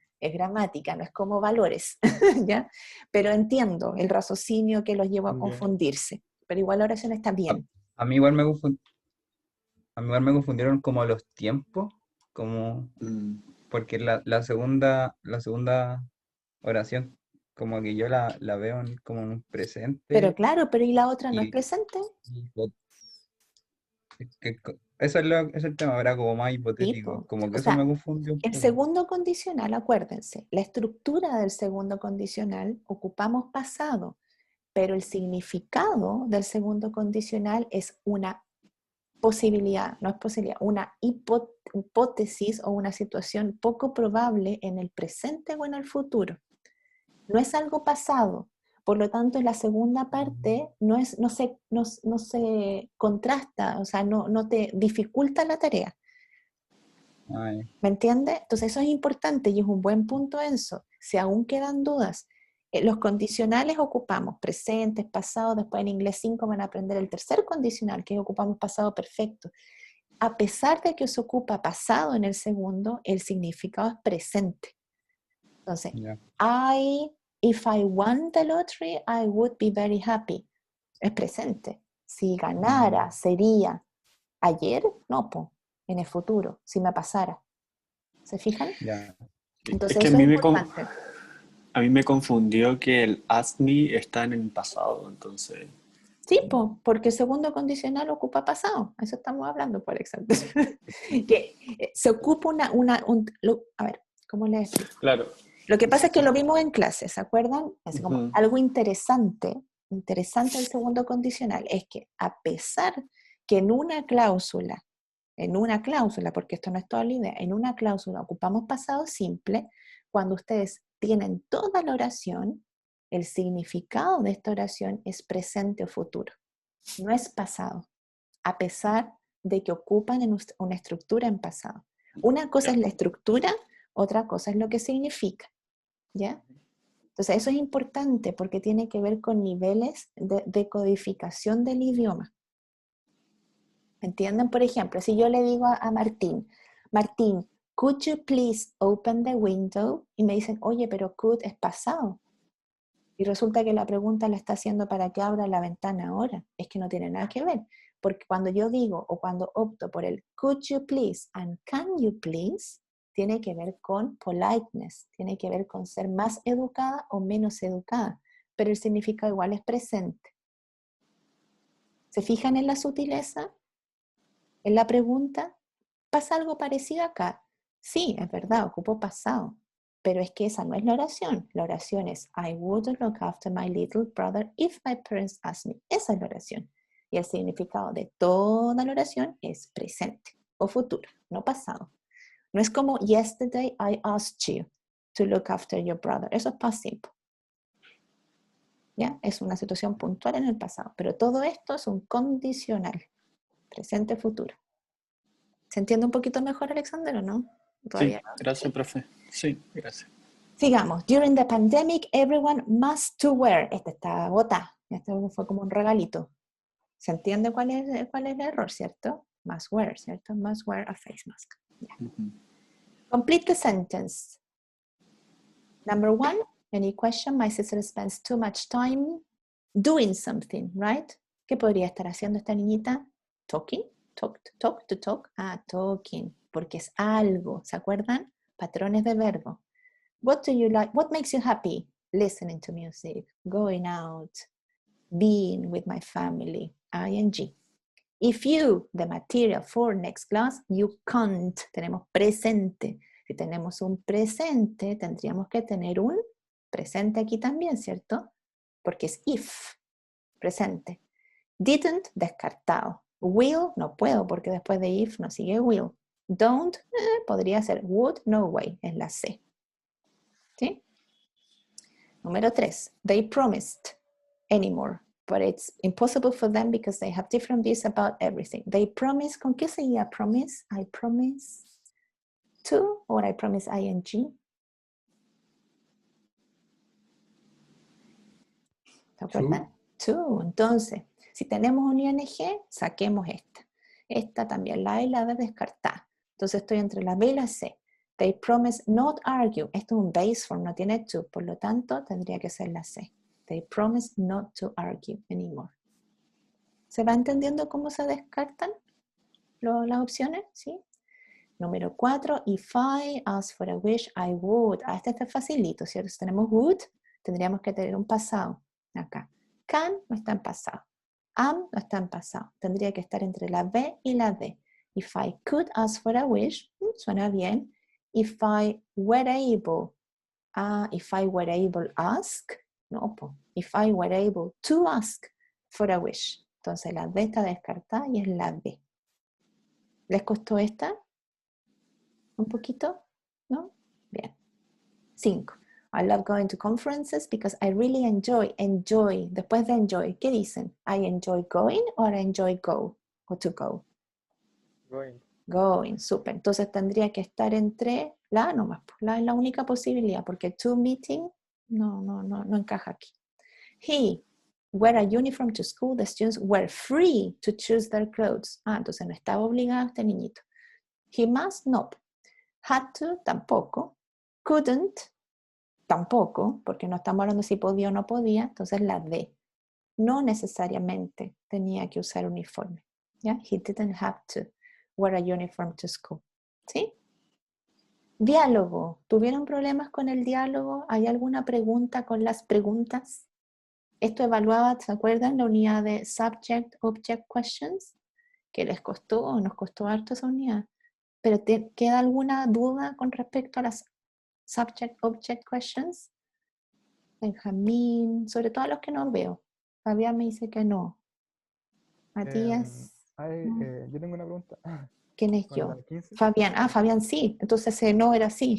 no es como valores, ¿ya? Pero entiendo el raciocinio que los llevó a confundirse. Pero igual la oración está bien. A mí igual me confundieron como los tiempos, como porque la segunda oración como que yo la veo como un presente. Pero claro, pero ¿y la otra no es y- presente? Eso es el tema, era como más hipotético, Tipo, como que o eso me sea, confundió un el poco. segundo condicional, acuérdense, la estructura del segundo condicional ocupamos pasado, pero el significado del segundo condicional es una posibilidad, no es posibilidad, una hipótesis o una situación poco probable en el presente o en el futuro. No es algo pasado. Por lo tanto, en la segunda parte no se contrasta, o sea, no te dificulta la tarea. Ay, ¿Me entiendes? Entonces eso es importante y es un buen punto, Enzo. Si aún quedan dudas, los condicionales ocupamos presentes, pasados, después en inglés 5 van a aprender el tercer condicional, que es ocupamos pasado perfecto. A pesar de que se ocupa pasado en el segundo, el significado es presente. Entonces, ya. if I won the lottery, I would be very happy. Es presente. Si ganara, sería. Ayer, no, en el futuro, si me pasara. ¿Se fijan? Ya. Entonces Es que eso es importante. a mí me confundió que el ask me está en el pasado, entonces. Sí, porque el segundo condicional ocupa pasado. Eso estamos hablando, por ejemplo. Que se ocupa a ver, ¿cómo le explico? Claro. Lo que pasa es que lo vimos en clase, ¿se acuerdan? Es como algo interesante del segundo condicional es que a pesar que en una cláusula, porque esto no es toda la idea, en una cláusula ocupamos pasado simple, cuando ustedes tienen toda la oración, el significado de esta oración es presente o futuro, no es pasado, a pesar de que ocupan una estructura en pasado. Una cosa es la estructura, otra cosa es lo que significa, ¿ya? Entonces eso es importante porque tiene que ver con niveles de codificación del idioma. ¿Entienden? Por ejemplo, si yo le digo a Martín, Martín, could you please open the window? Y me dicen, oye, pero could es pasado. Y resulta que la pregunta la está haciendo para que abra la ventana ahora. Es que no tiene nada que ver. Porque cuando yo digo o cuando opto por el could you please and can you please, tiene que ver con politeness, tiene que ver con ser más educada o menos educada. Pero el significado igual es presente. ¿Se fijan en la sutileza? En la pregunta, ¿pasa algo parecido acá? Sí, es verdad, ocupo pasado, pero es que esa no es la oración. La oración es I would look after my little brother if my parents asked me. Esa es la oración. Y el significado de toda la oración es presente o futuro, no pasado. No es como yesterday I asked you to look after your brother. Eso es past simple. ¿Ya? Es una situación puntual en el pasado, pero todo esto es un condicional, presente, futuro. ¿Se entiende un poquito mejor, Alexander, o no? Sí, Todavía no. gracias, profe. Sí, gracias. Sigamos. During the pandemic, everyone must to wear. Este está bota. Este fue como un regalito. ¿Se entiende cuál es el error, cierto? Must wear, ¿cierto? Must wear a face mask. Yeah. Complete the sentence. Number 1, any question? My sister spends too much time doing something, right? ¿Qué podría estar haciendo esta niñita? Talking. To talk. Ah, talking. Porque es algo. ¿Se acuerdan? Patrones de verbo. What do you like? What makes you happy? Listening to music, going out, being with my family. ING. If you, the material for next class, you can't. Tenemos presente. Si tenemos un presente, tendríamos que tener un presente aquí también, ¿cierto? Porque es if, presente. Didn't, descartado. Will, no puedo porque después de if no sigue will. Don't, podría ser would, no way, es la C. ¿Sí? Número 3, they promised anymore, but it's impossible for them because they have different views about everything. They promise, ¿con qué seguía promise? I promise to, or I promise ing. ¿Se acuerdan? To. Entonces, si tenemos un ing, saquemos esta. Esta también, la A y la B descartada. Entonces estoy entre la B y la C. They promise not argue. Esto es un base form, no tiene to. Por lo tanto, tendría que ser la C. They promise not to argue anymore. ¿Se va entendiendo cómo se descartan las opciones? ¿Sí? Número 4, if I ask for a wish, I would. Este está facilito, ¿cierto? Tenemos would, Tendríamos que tener un pasado acá. Can no está en pasado. Am no está en pasado. Tendría que estar entre la B y la D. If I could ask for a wish, suena bien. If I were able, if I were able ask, no, if I were able to ask for a wish. Entonces la D está descartada y es la B. ¿Les costó esta? ¿Un poquito? ¿No? Bien. 5. I love going to conferences because I really enjoy. Después de enjoy, ¿qué dicen? I enjoy going or I enjoy go o to go. Going, súper. Entonces tendría que estar entre la A nomás. La es la única posibilidad porque to meeting no encaja aquí. He wear a uniform to school. The students were free to choose their clothes. Entonces no estaba obligado este niñito. He must, no. Had to, tampoco. Couldn't, tampoco, porque no estamos hablando si podía o no podía. Entonces la D. No necesariamente tenía que usar uniforme. ¿Ya? He didn't have to wear a uniform to school. ¿Sí? Diálogo. ¿Tuvieron problemas con el diálogo? ¿Hay alguna pregunta con las preguntas? Esto evaluaba, ¿se acuerdan? La unidad de Subject Object Questions, que les costó, nos costó harto esa unidad. Pero ¿queda alguna duda con respecto a las Subject Object Questions? Benjamín, sobre todo a los que no veo. Fabián me dice que no. Matías. Yo tengo una pregunta. ¿Quién es ¿Con yo? la 15? Fabián. Fabián sí. Entonces no era así.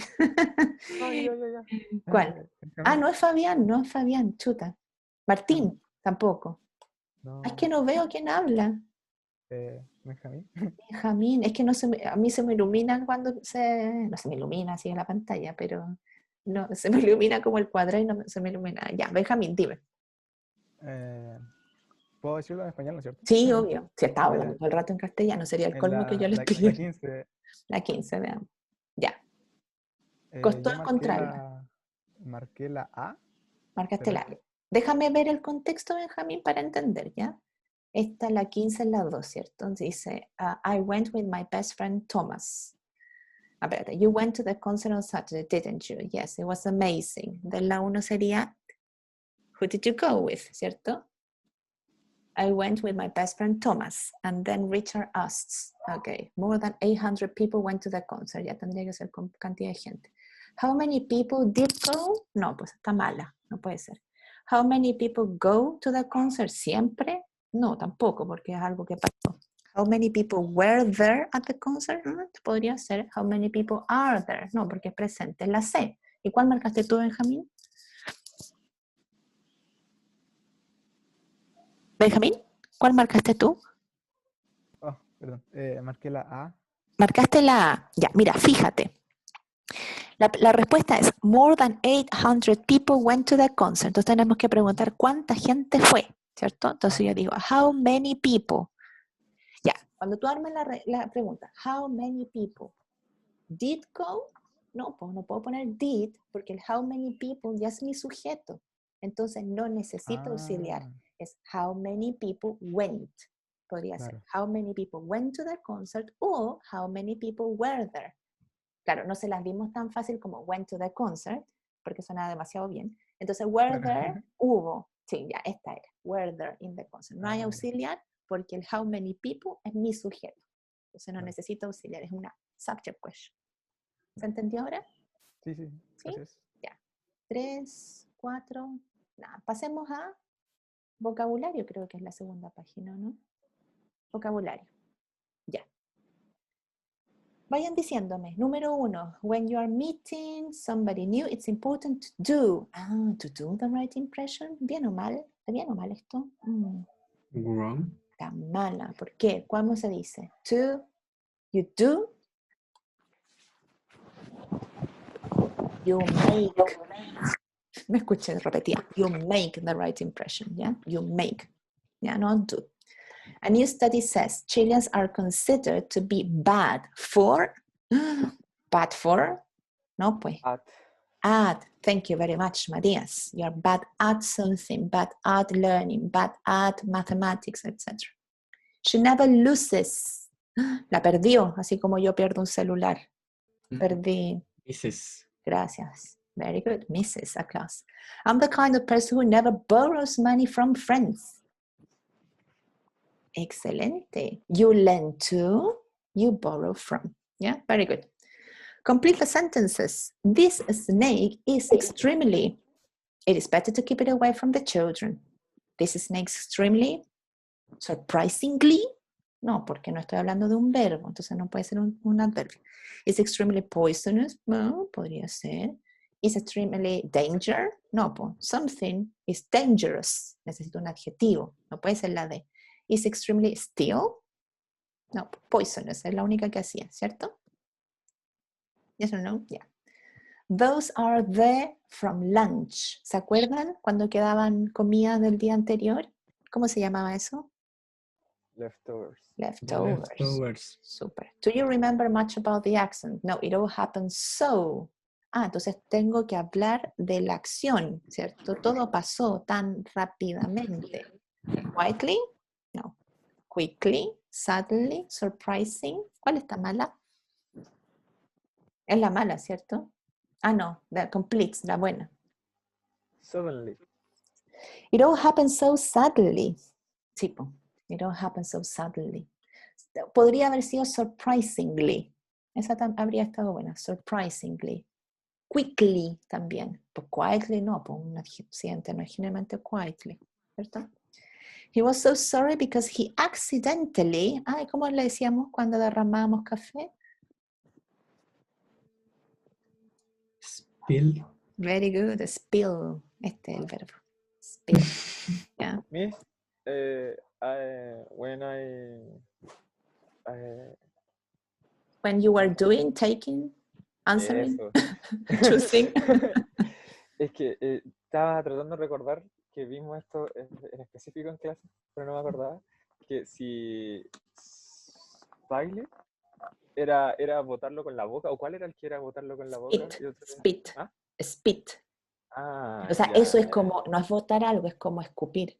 No, ya. ¿Cuál? No es Fabián, chuta. Martín, tampoco. No. Es que no veo quién habla. Benjamín. Benjamín, es que a mí se me ilumina cuando no se me ilumina así en la pantalla, pero no, se me ilumina como el cuadrado y no se me ilumina. Ya, Benjamín, dime. ¿Puedo decirlo en español, no es cierto? Sí, obvio. Si estaba hablando todo el rato en castellano, sería el colmo que yo les pido. La 15. La 15, veamos. Ya. Costó encontrarla. Marqué la A. Marcaste la A. Déjame ver el contexto, Benjamín, para entender, ¿ya? Esta, la 15 es la 2, ¿cierto? Entonces dice, I went with my best friend Thomas. Espérate, you went to the concert on Saturday, didn't you? Yes, it was amazing. De la 1 sería, who did you go with, ¿cierto? I went with my best friend Thomas. And then Richard asks, okay, more than 800 people went to the concert. Ya tendría que ser con cantidad de gente. How many people did go? No, pues está mala, no puede ser. How many people go to the concert? ¿Siempre? No, tampoco, porque es algo que pasó. How many people were there at the concert? Podría ser how many people are there. No, porque es presente, es la C. ¿Y cuál marcaste tú, Benjamín? Benjamín, ¿cuál marcaste tú? Oh, perdón. Marqué la A. Marcaste la A. Ya, mira, fíjate. La respuesta es more than 800 people went to the concert. Entonces tenemos que preguntar cuánta gente fue, ¿cierto? Entonces yo digo, how many people? Ya, cuando tú armas la pregunta, how many people did go? No, pues no puedo poner did porque el how many people ya es mi sujeto. Entonces no necesito auxiliar. Es how many people went. Podría ser how many people went to the concert o how many people were there. Claro, no se las dimos tan fácil como went to the concert, porque suena demasiado bien. Entonces, were there, hubo. Sí, ya, esta era. Were there in the concert. No hay auxiliar porque el how many people es mi sujeto. Entonces no necesito auxiliar, es una subject question. ¿Se entendió ahora? Sí. ¿Sí? Ya. 3, 4, nada. Pasemos a vocabulario, creo que es la segunda página, ¿no? Vocabulario. Ya. Vayan diciéndome. Número 1. When you are meeting somebody new, it's important to do. To do the right impression. ¿Bien o mal? ¿Está bien o mal esto? Wrong. Está mala. ¿Por qué? ¿Cómo se dice? To, you do. You make. Me escuché repetida. You make the right impression, ¿ya? You make. ¿Ya? No do. A new study says Chileans are considered to be bad for. Bad for. No, pues. At. Thank you very much, Matías. You're bad at something, bad at learning, bad at mathematics, etc. She never loses. La perdió, así como yo pierdo un celular. Perdí. Dices. Gracias. Very good. Mrs. a class. I'm the kind of person who never borrows money from friends. Excelente. You lend to, you borrow from. Yeah, very good. Complete the sentences. This snake is extremely, it is better to keep it away from the children. This snake is extremely, surprisingly. No, porque no estoy hablando de un verbo, entonces no puede ser un adverbio. It's extremely poisonous. No, podría ser. Is extremely danger. No, something is dangerous. Necesito un adjetivo. No puede ser la de. Is extremely still. No, poisonous. Es la única que hacía, ¿cierto? Yes or no? Yeah. Those are the from lunch. ¿Se acuerdan cuando quedaban comidas del día anterior? ¿Cómo se llamaba eso? Leftovers. Leftovers. Leftovers. Super. Do you remember much about the accent? No, it all happens so. Entonces tengo que hablar de la acción, ¿cierto? Todo pasó tan rápidamente. Quietly? No. Quickly, suddenly, surprising. ¿Cuál está mala? Es la mala, ¿cierto? No, the complete, la buena. Suddenly. It all happened so suddenly. Tipo, it all happened so suddenly. Podría haber sido surprisingly. Esa habría estado buena, surprisingly. Quickly también. Pues quietly no, pues un accidente no es generalmente quietly, ¿cierto? He was so sorry because he accidentally, ¿cómo le decíamos cuando derramábamos café? Spill. Very good, spill. Este es el verbo. Spill. Yeah. Miss, when When you were doing, taking, answering, Eso. choosing. Es que estaba tratando de recordar que vimos esto en específico en clase, pero no me acordaba que si baile era botarlo con la boca, o cuál era el que era botarlo con la boca. Spit. ¿Ah? Spit. Ah, O sea, ya, eso es ya. como, no es botar algo, es como escupir.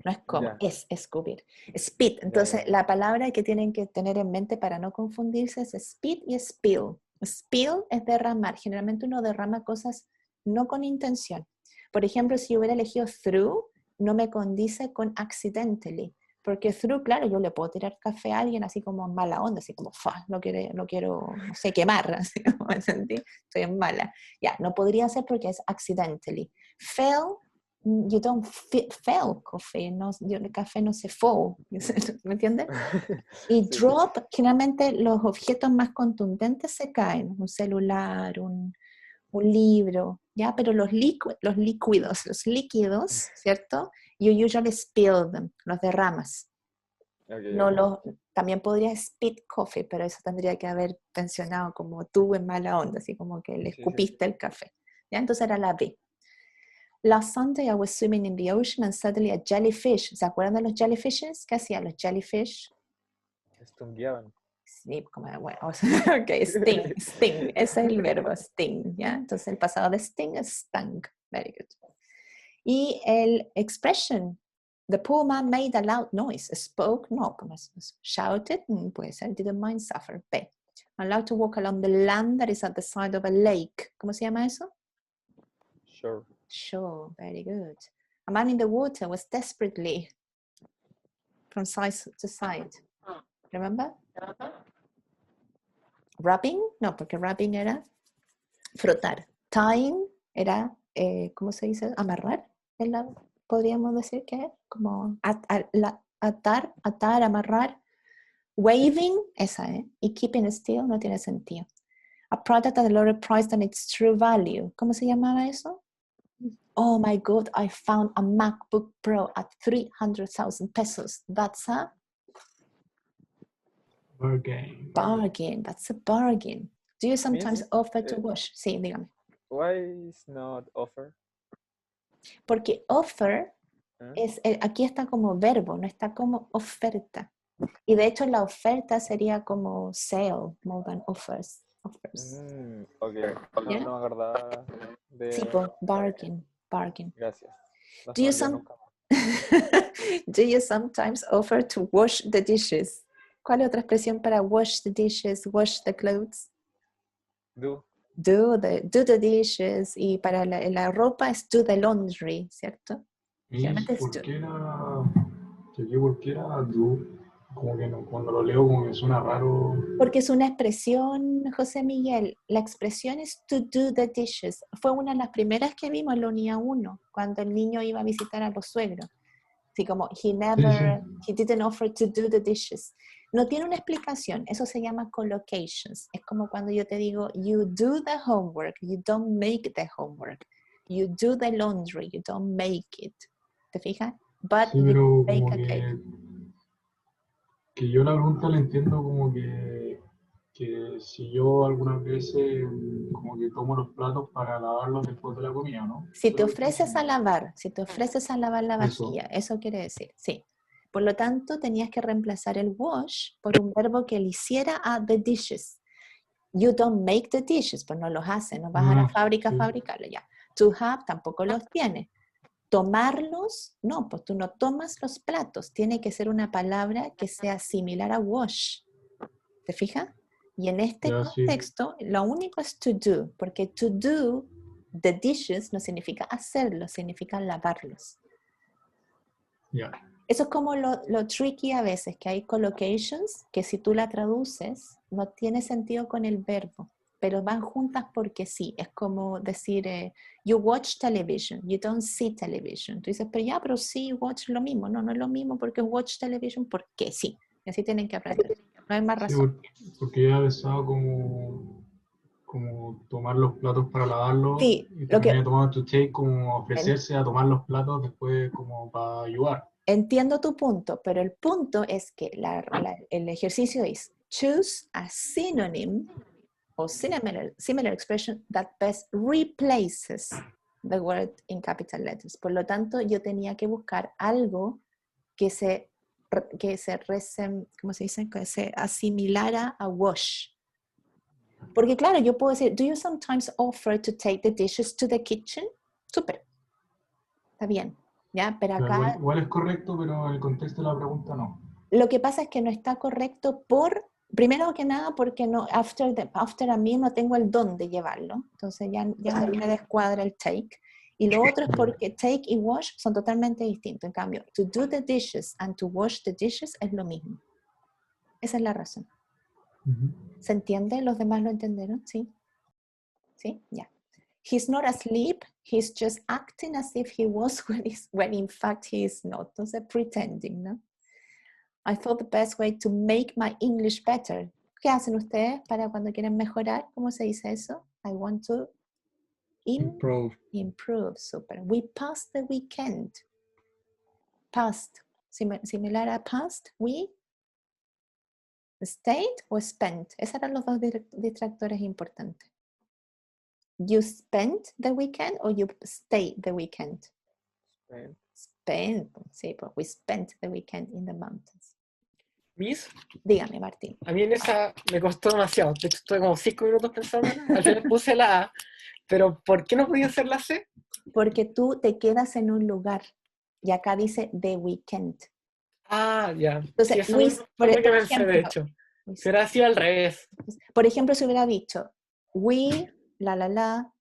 No es como, Ya. es escupir. Spit. Entonces, Ya. la palabra que tienen que tener en mente para no confundirse es spit y spill. Spill es derramar. Generalmente uno derrama cosas no con intención. Por ejemplo, si yo hubiera elegido through, no me condice con accidentally. Porque through, claro, yo le puedo tirar café a alguien así como en mala onda, así como, lo quiero, no sé, quemar, así como me sentí, estoy en mala. Ya, no podría ser porque es accidentally. Fell, you don't fail coffee, no, el café no se fall, ¿me entiendes? Y Sí, sí. drop, generalmente los objetos más contundentes se caen, un celular, un libro, ¿ya? Pero los líquidos, ¿cierto? You usually spill them, los derramas. Okay, No okay. también podría spit coffee, pero eso tendría que haber mencionado como tú en mala onda, así como que le Sí, sí. escupiste el café. ¿Ya? Entonces era la B. Last Sunday I was swimming in the ocean and suddenly a jellyfish. ¿Se acuerdan de los jellyfishes? ¿Qué hacían los jellyfish? Estungueaban. Sí, como, bueno, ok, sting, ese es el verbo, sting, ¿ya? Entonces el pasado de sting es stung, very good. Y el expression, the poor man made a loud noise, spoke, no, como es, shouted, puede ser, didn't mind suffer, B. Allowed to walk along the land that is at the side of a lake, ¿cómo se llama eso? Sure. Sure, very good. A man in the water was desperately from side to side, remember? Rubbing, no, porque rubbing era frotar. Tying era, ¿cómo se dice? Amarrar. Podríamos decir que es como atar, amarrar. Waving, esa, y keeping still no tiene sentido. A product at a lower price than its true value. ¿Cómo se llamaba eso? Oh my God, I found a MacBook Pro at 300,000 pesos. That's a Bargain. bargain. That's a bargain. Do you sometimes Miss, offer to wash? Sí, dígame. Why is not offer? Porque offer aquí está como verbo, no está como oferta. Y de hecho la oferta sería como sale, more than offers. Okay. ¿Ya? No me acordaba de... Sí, bargain. Gracias. No Do se me olvida nunca más. Do you sometimes offer to wash the dishes? ¿Cuál es otra expresión para wash the dishes, wash the clothes? Do. do the dishes, y para la ropa es do the laundry, ¿cierto? Miss, Generalmente es ¿por do. qué era? ¿Por qué era do? Como que no, cuando lo leo como que suena raro. Porque es una expresión, José Miguel, la expresión es to do the dishes. Fue una de las primeras que vimos en la unidad 1, cuando el niño iba a visitar a los suegros. Así como, he didn't offer to do the dishes. No tiene una explicación, eso se llama collocations. Es como cuando yo te digo, you do the homework, you don't make the homework. You do the laundry, you don't make it. ¿Te fijas? But Sí, you pero make como a cake. que yo la pregunta la entiendo como que si yo algunas veces como que tomo los platos para lavarlos después de la comida, ¿no? Si Eso te es lo que estoy ofreces a diciendo. lavar, si te ofreces a lavar la Eso. vajilla, eso quiere decir, sí. Por lo tanto, tenías que reemplazar el wash por un verbo que le hiciera a the dishes. You don't make the dishes, pues no los haces, no vas a la fábrica a Sí. fabricarlos ya. To have tampoco los tienes. Tomarlos, no, pues tú no tomas los platos, tiene que ser una palabra que sea similar a wash. ¿Te fijas? Y en este Ya, sí. contexto, lo único es to do, porque to do the dishes no significa hacerlos, significa lavarlos. Ya. Eso es como lo tricky a veces, que hay collocations que si tú la traduces no tiene sentido con el verbo, pero van juntas porque sí. Es como decir, you watch television, you don't see television. Tú dices, pero sí, watch lo mismo. No, no es lo mismo porque watch television porque sí. Y así tienen que aprender. No hay más Sí, razón. porque yo había pensado como tomar los platos para lavarlos Sí, y lo terminé que tomando to take como ofrecerse a tomar los platos después como para ayudar. entiendo tu punto, pero el punto es que el ejercicio es choose a synonym or similar expression that best replaces the word in capital letters. Por lo tanto, yo tenía que buscar algo que ¿cómo se dice? Que se asimilara a wash. Porque claro, yo puedo decir, do you sometimes offer to take the dishes to the kitchen? Súper. Está bien. ¿Ya? Pero Claro, acá igual es correcto, pero en el contexto de la pregunta no. lo que pasa es que no está correcto primero que nada, porque no, after a mí no tengo el don de llevarlo. Entonces ya me descuadra el take. Y lo otro es porque take y wash son totalmente distintos. En cambio, to do the dishes and to wash the dishes es lo mismo. Esa es la razón. ¿Se entiende? ¿Los demás lo entendieron? ¿Sí? ¿Sí? Ya. He's not asleep, he's just acting as if he was when in fact he is not. Entonces, pretending, ¿no? I thought the best way to make my English better. ¿Qué hacen ustedes para cuando quieren mejorar? ¿Cómo se dice eso? I want to Improve. improve. Super. We passed the weekend. Past. Similar a past. We stayed o spent. Esos eran los dos distractores importantes. You spent the weekend or you stayed the weekend? Spent. Sí, pues we spent the weekend in the mountains. Miss, Dígame, Martín. a mí en esa me costó demasiado. De hecho, estuve como 5 minutos pensando. Al final puse la A. Pero ¿por qué no podía ser la C? Porque tú te quedas en un lugar y acá dice the weekend. Ah, ya. Entonces, Sí, eso es lo que pensé, de hecho. Si hubiera sido al revés. Por ejemplo, si hubiera dicho we,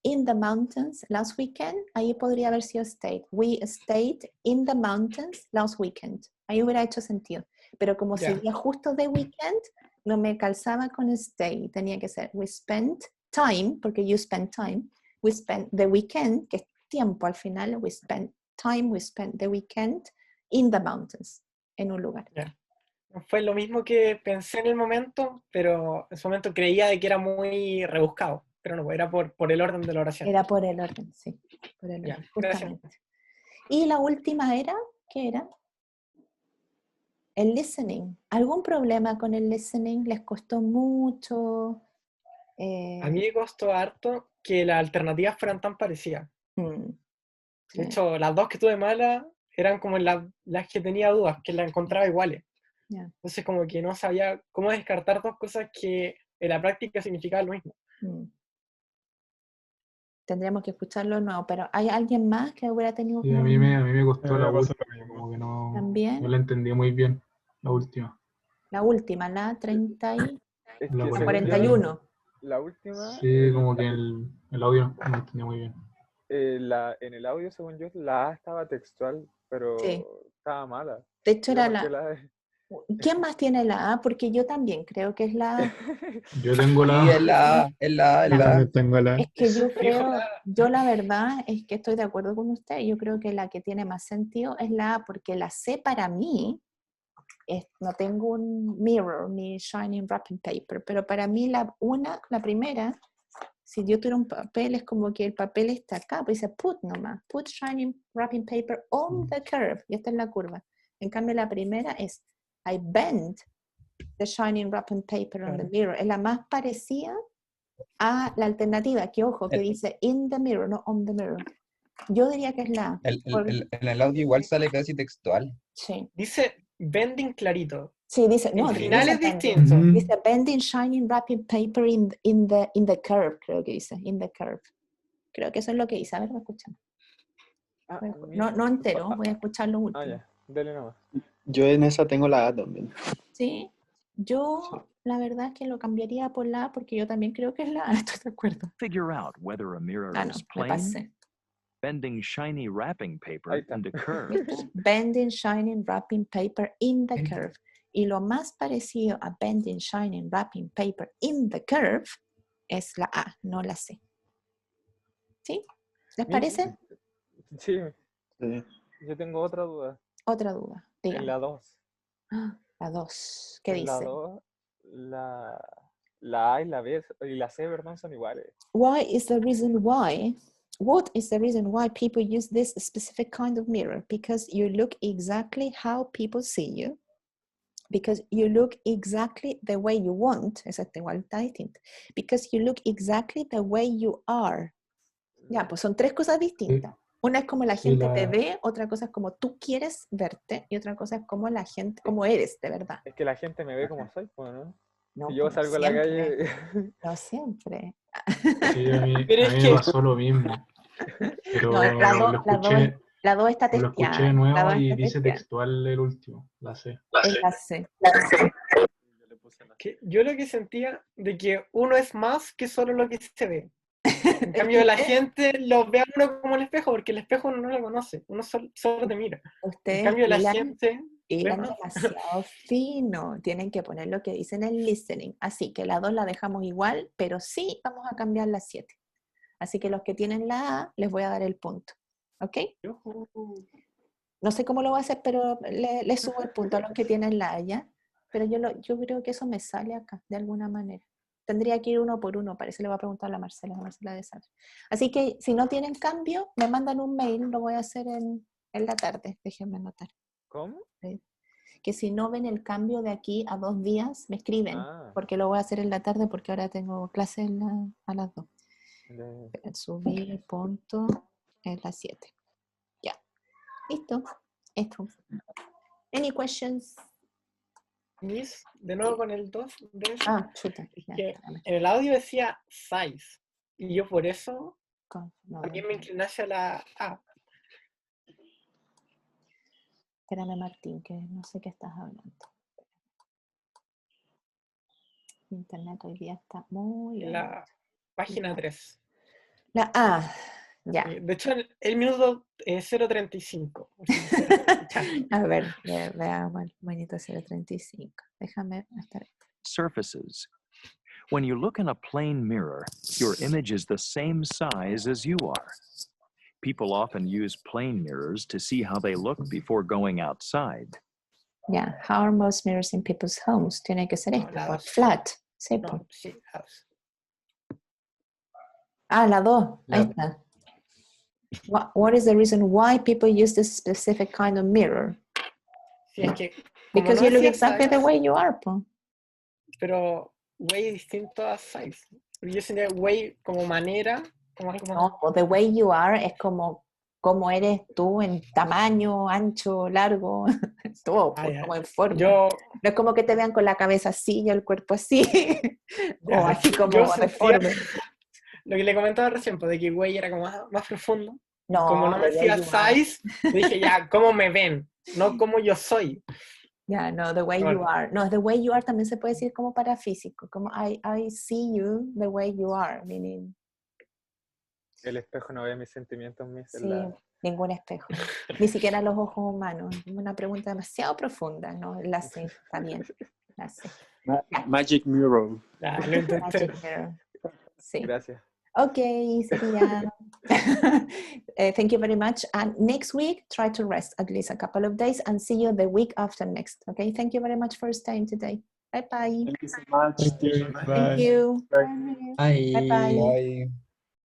in the mountains last weekend, ahí podría haber sido stayed. We stayed in the mountains last weekend. Ahí hubiera hecho sentido. Pero como Ya. seguía justo the weekend, no me calzaba con stay. Tenía que ser we spent time, porque you spent time. We spent the weekend, que es tiempo al final. We spent the weekend in the mountains, en un lugar. Ya. Fue lo mismo que pensé en el momento, pero en ese momento creía de que era muy rebuscado. Pero no, era por el orden de la oración. Era por el orden, sí. Por el orden, Ya, justamente. gracias. Y la última era, ¿qué era? El listening. ¿Algún problema con el listening? ¿Les costó mucho? A mí me costó harto que las alternativas fueran tan parecidas. Sí. De hecho, las dos que tuve malas eran como las que tenía dudas, que las encontraba iguales. Yeah. Entonces como que no sabía cómo descartar dos cosas que en la práctica significaban lo mismo. Tendríamos que escucharlo de nuevo, pero ¿hay alguien más que hubiera tenido Sí, a mí me costó la Me pasó última, lo mismo. como que no también? la entendí muy bien, la última. La última, la 30 y Es La que la según yo, 41. La última, Sí, como que el audio no entendía muy bien. en el audio, según yo, la A estaba textual, pero Sí. estaba mala. De hecho Yo era marqué la... la E. ¿Quién más tiene la A? Porque yo también creo que es la A. Yo tengo Sí, la... es la A, es la A, es Yo la A. también tengo la... Es que yo Dijo creo, la- yo la verdad es que estoy de acuerdo con usted. Yo creo que la que tiene más sentido es la A, porque la C para mí, no tengo un mirror ni shining wrapping paper, pero para mí la primera, si yo tuviera un papel, es como que el papel está acá, pues dice put nomás, put shining wrapping paper on the curve, y esta es la curva. En cambio la primera es I bend the shining wrapping paper on the Claro. mirror. Es la más parecida a la alternativa, que ojo, que El- dice in the mirror, no on the mirror. Yo diría que es la A. En el audio igual sale casi textual. Sí. Dice bending clarito. Sí, dice, El no, final dice es bending. distinto. Dice bending shining wrapping paper in the curve, creo que dice, in the curve. Creo que eso es lo que dice. A ver, lo escuchamos. Ah, No entero, voy a escuchar lo último. ya, dele nomás. Yo en esa tengo la A también. Sí, yo la verdad es que lo cambiaría por la A porque yo también creo que es la A, estoy de acuerdo. Figure out whether a mirror Ah, no, is me plain, pasé. bending shiny wrapping Ahí paper está. into ¿Viste? curves. Bending shining wrapping paper in the curve. Y lo más parecido a bending shining wrapping paper in the curve es la A, no la C. ¿Sí? ¿Les parece? Sí, Sí. yo tengo otra duda. Otra duda, En dígame. la 2. La 2, ¿qué En la dice? 2, la A y la B y la C, perdón, son iguales. What is the reason why people use this specific kind of mirror? Because you look exactly how people see you. Because you look exactly the way you want. Esa está igual, está distinta. Because you look exactly the way you are. Ya, pues son tres cosas distintas. Una es como la Sí, gente te ve, otra cosa es como tú quieres verte y otra cosa es como la gente, como eres de verdad. Es que la gente me ve como soy, pues, ¿no? No, Si yo pues, salgo a la siempre. calle. No siempre. Sí, a mí Pero es me que- pasó lo mismo. Pero No, la 2 está lo escuché testeada. de La nuevo 2 y está dice testeada. textual el último, la C. Es la C. Yo le puse la Que yo lo que sentía de que uno es más que solo lo que se ve. En Es cambio, que la gente lo ve a uno como el espejo, porque el espejo uno no lo conoce, uno solo te mira. En ustedes cambio, la gente ve hilan más. demasiado fino. Tienen que poner lo que dicen en el listening. Así que la 2 la dejamos igual, pero sí vamos a cambiar la 7. Así que los que tienen la A, les voy a dar el punto. ¿Ok? No sé cómo lo voy a hacer, pero le subo el punto a los que tienen la A, ¿ya? Pero yo creo que eso me sale acá, de alguna manera. Tendría que ir uno por uno, parece, le voy a preguntar a la Marcela de saber. Así que si no tienen cambio, me mandan un mail, lo voy a hacer en la tarde, déjenme anotar. ¿Cómo? Que si no ven el cambio de aquí a 2 días, me escriben, porque lo voy a hacer en la tarde porque ahora tengo clase a las 2. Subir punto en las 7. Ya. Listo. Esto. Any questions? Miss, de nuevo con el 2 de eso, Ah, chuta. es Ya, que espérame. en el audio decía size, y yo por eso No, también me incliné hacia la A. espérame, Martín, que no sé qué estás hablando. Internet hoy día está muy En lento. la página 3. La A. Ya. De hecho, el minuto 0:35. A ver, veamos el bonito 035. Déjame estar. Surfaces. When you look in a plane mirror, your image is the same size as you are. People often use plane mirrors to see how they look before going outside. Ya. How are most mirrors in people's homes? Tiene que ser No, esta. la Pues, 2. flat. Sí, No, pues. sí, la 2. Ah, la 2. Ahí está. What is the reason why people use this specific kind of mirror? Sí, es que como Because no you look decía exactly the size, way you are, po. pero way distinto a size. Yo sentía way como manera, como algo más. No, the way you are es como eres tú en tamaño, ancho, largo, todo, pues, como en forma. Yo, No es como que te vean con la cabeza así y el cuerpo así, o ya, así como yo sentía deforme. lo que le comentaba recién, pues, de que way era como más profundo. No, Como no me the way decía you are. size, dije ya, ¿cómo me ven? No cómo yo soy. Yeah, no, the way you are. No, the way you are también se puede decir como para físico, como I see you the way you are, meaning. El espejo no ve mis sentimientos, Miss. Sí, ningún espejo. Ni siquiera los ojos humanos. Una pregunta demasiado profunda, ¿no? La sé, está bien. La sé. Magic Mirror. Magic mirror. Sí. Gracias. Okay, sería. Thank you very much. And next week, try to rest at least a couple of days and see you the week after next. Okay, thank you very much for staying today. Bye bye. Thank you so much. Thank you. Thank you. Bye. Bye bye. Bye.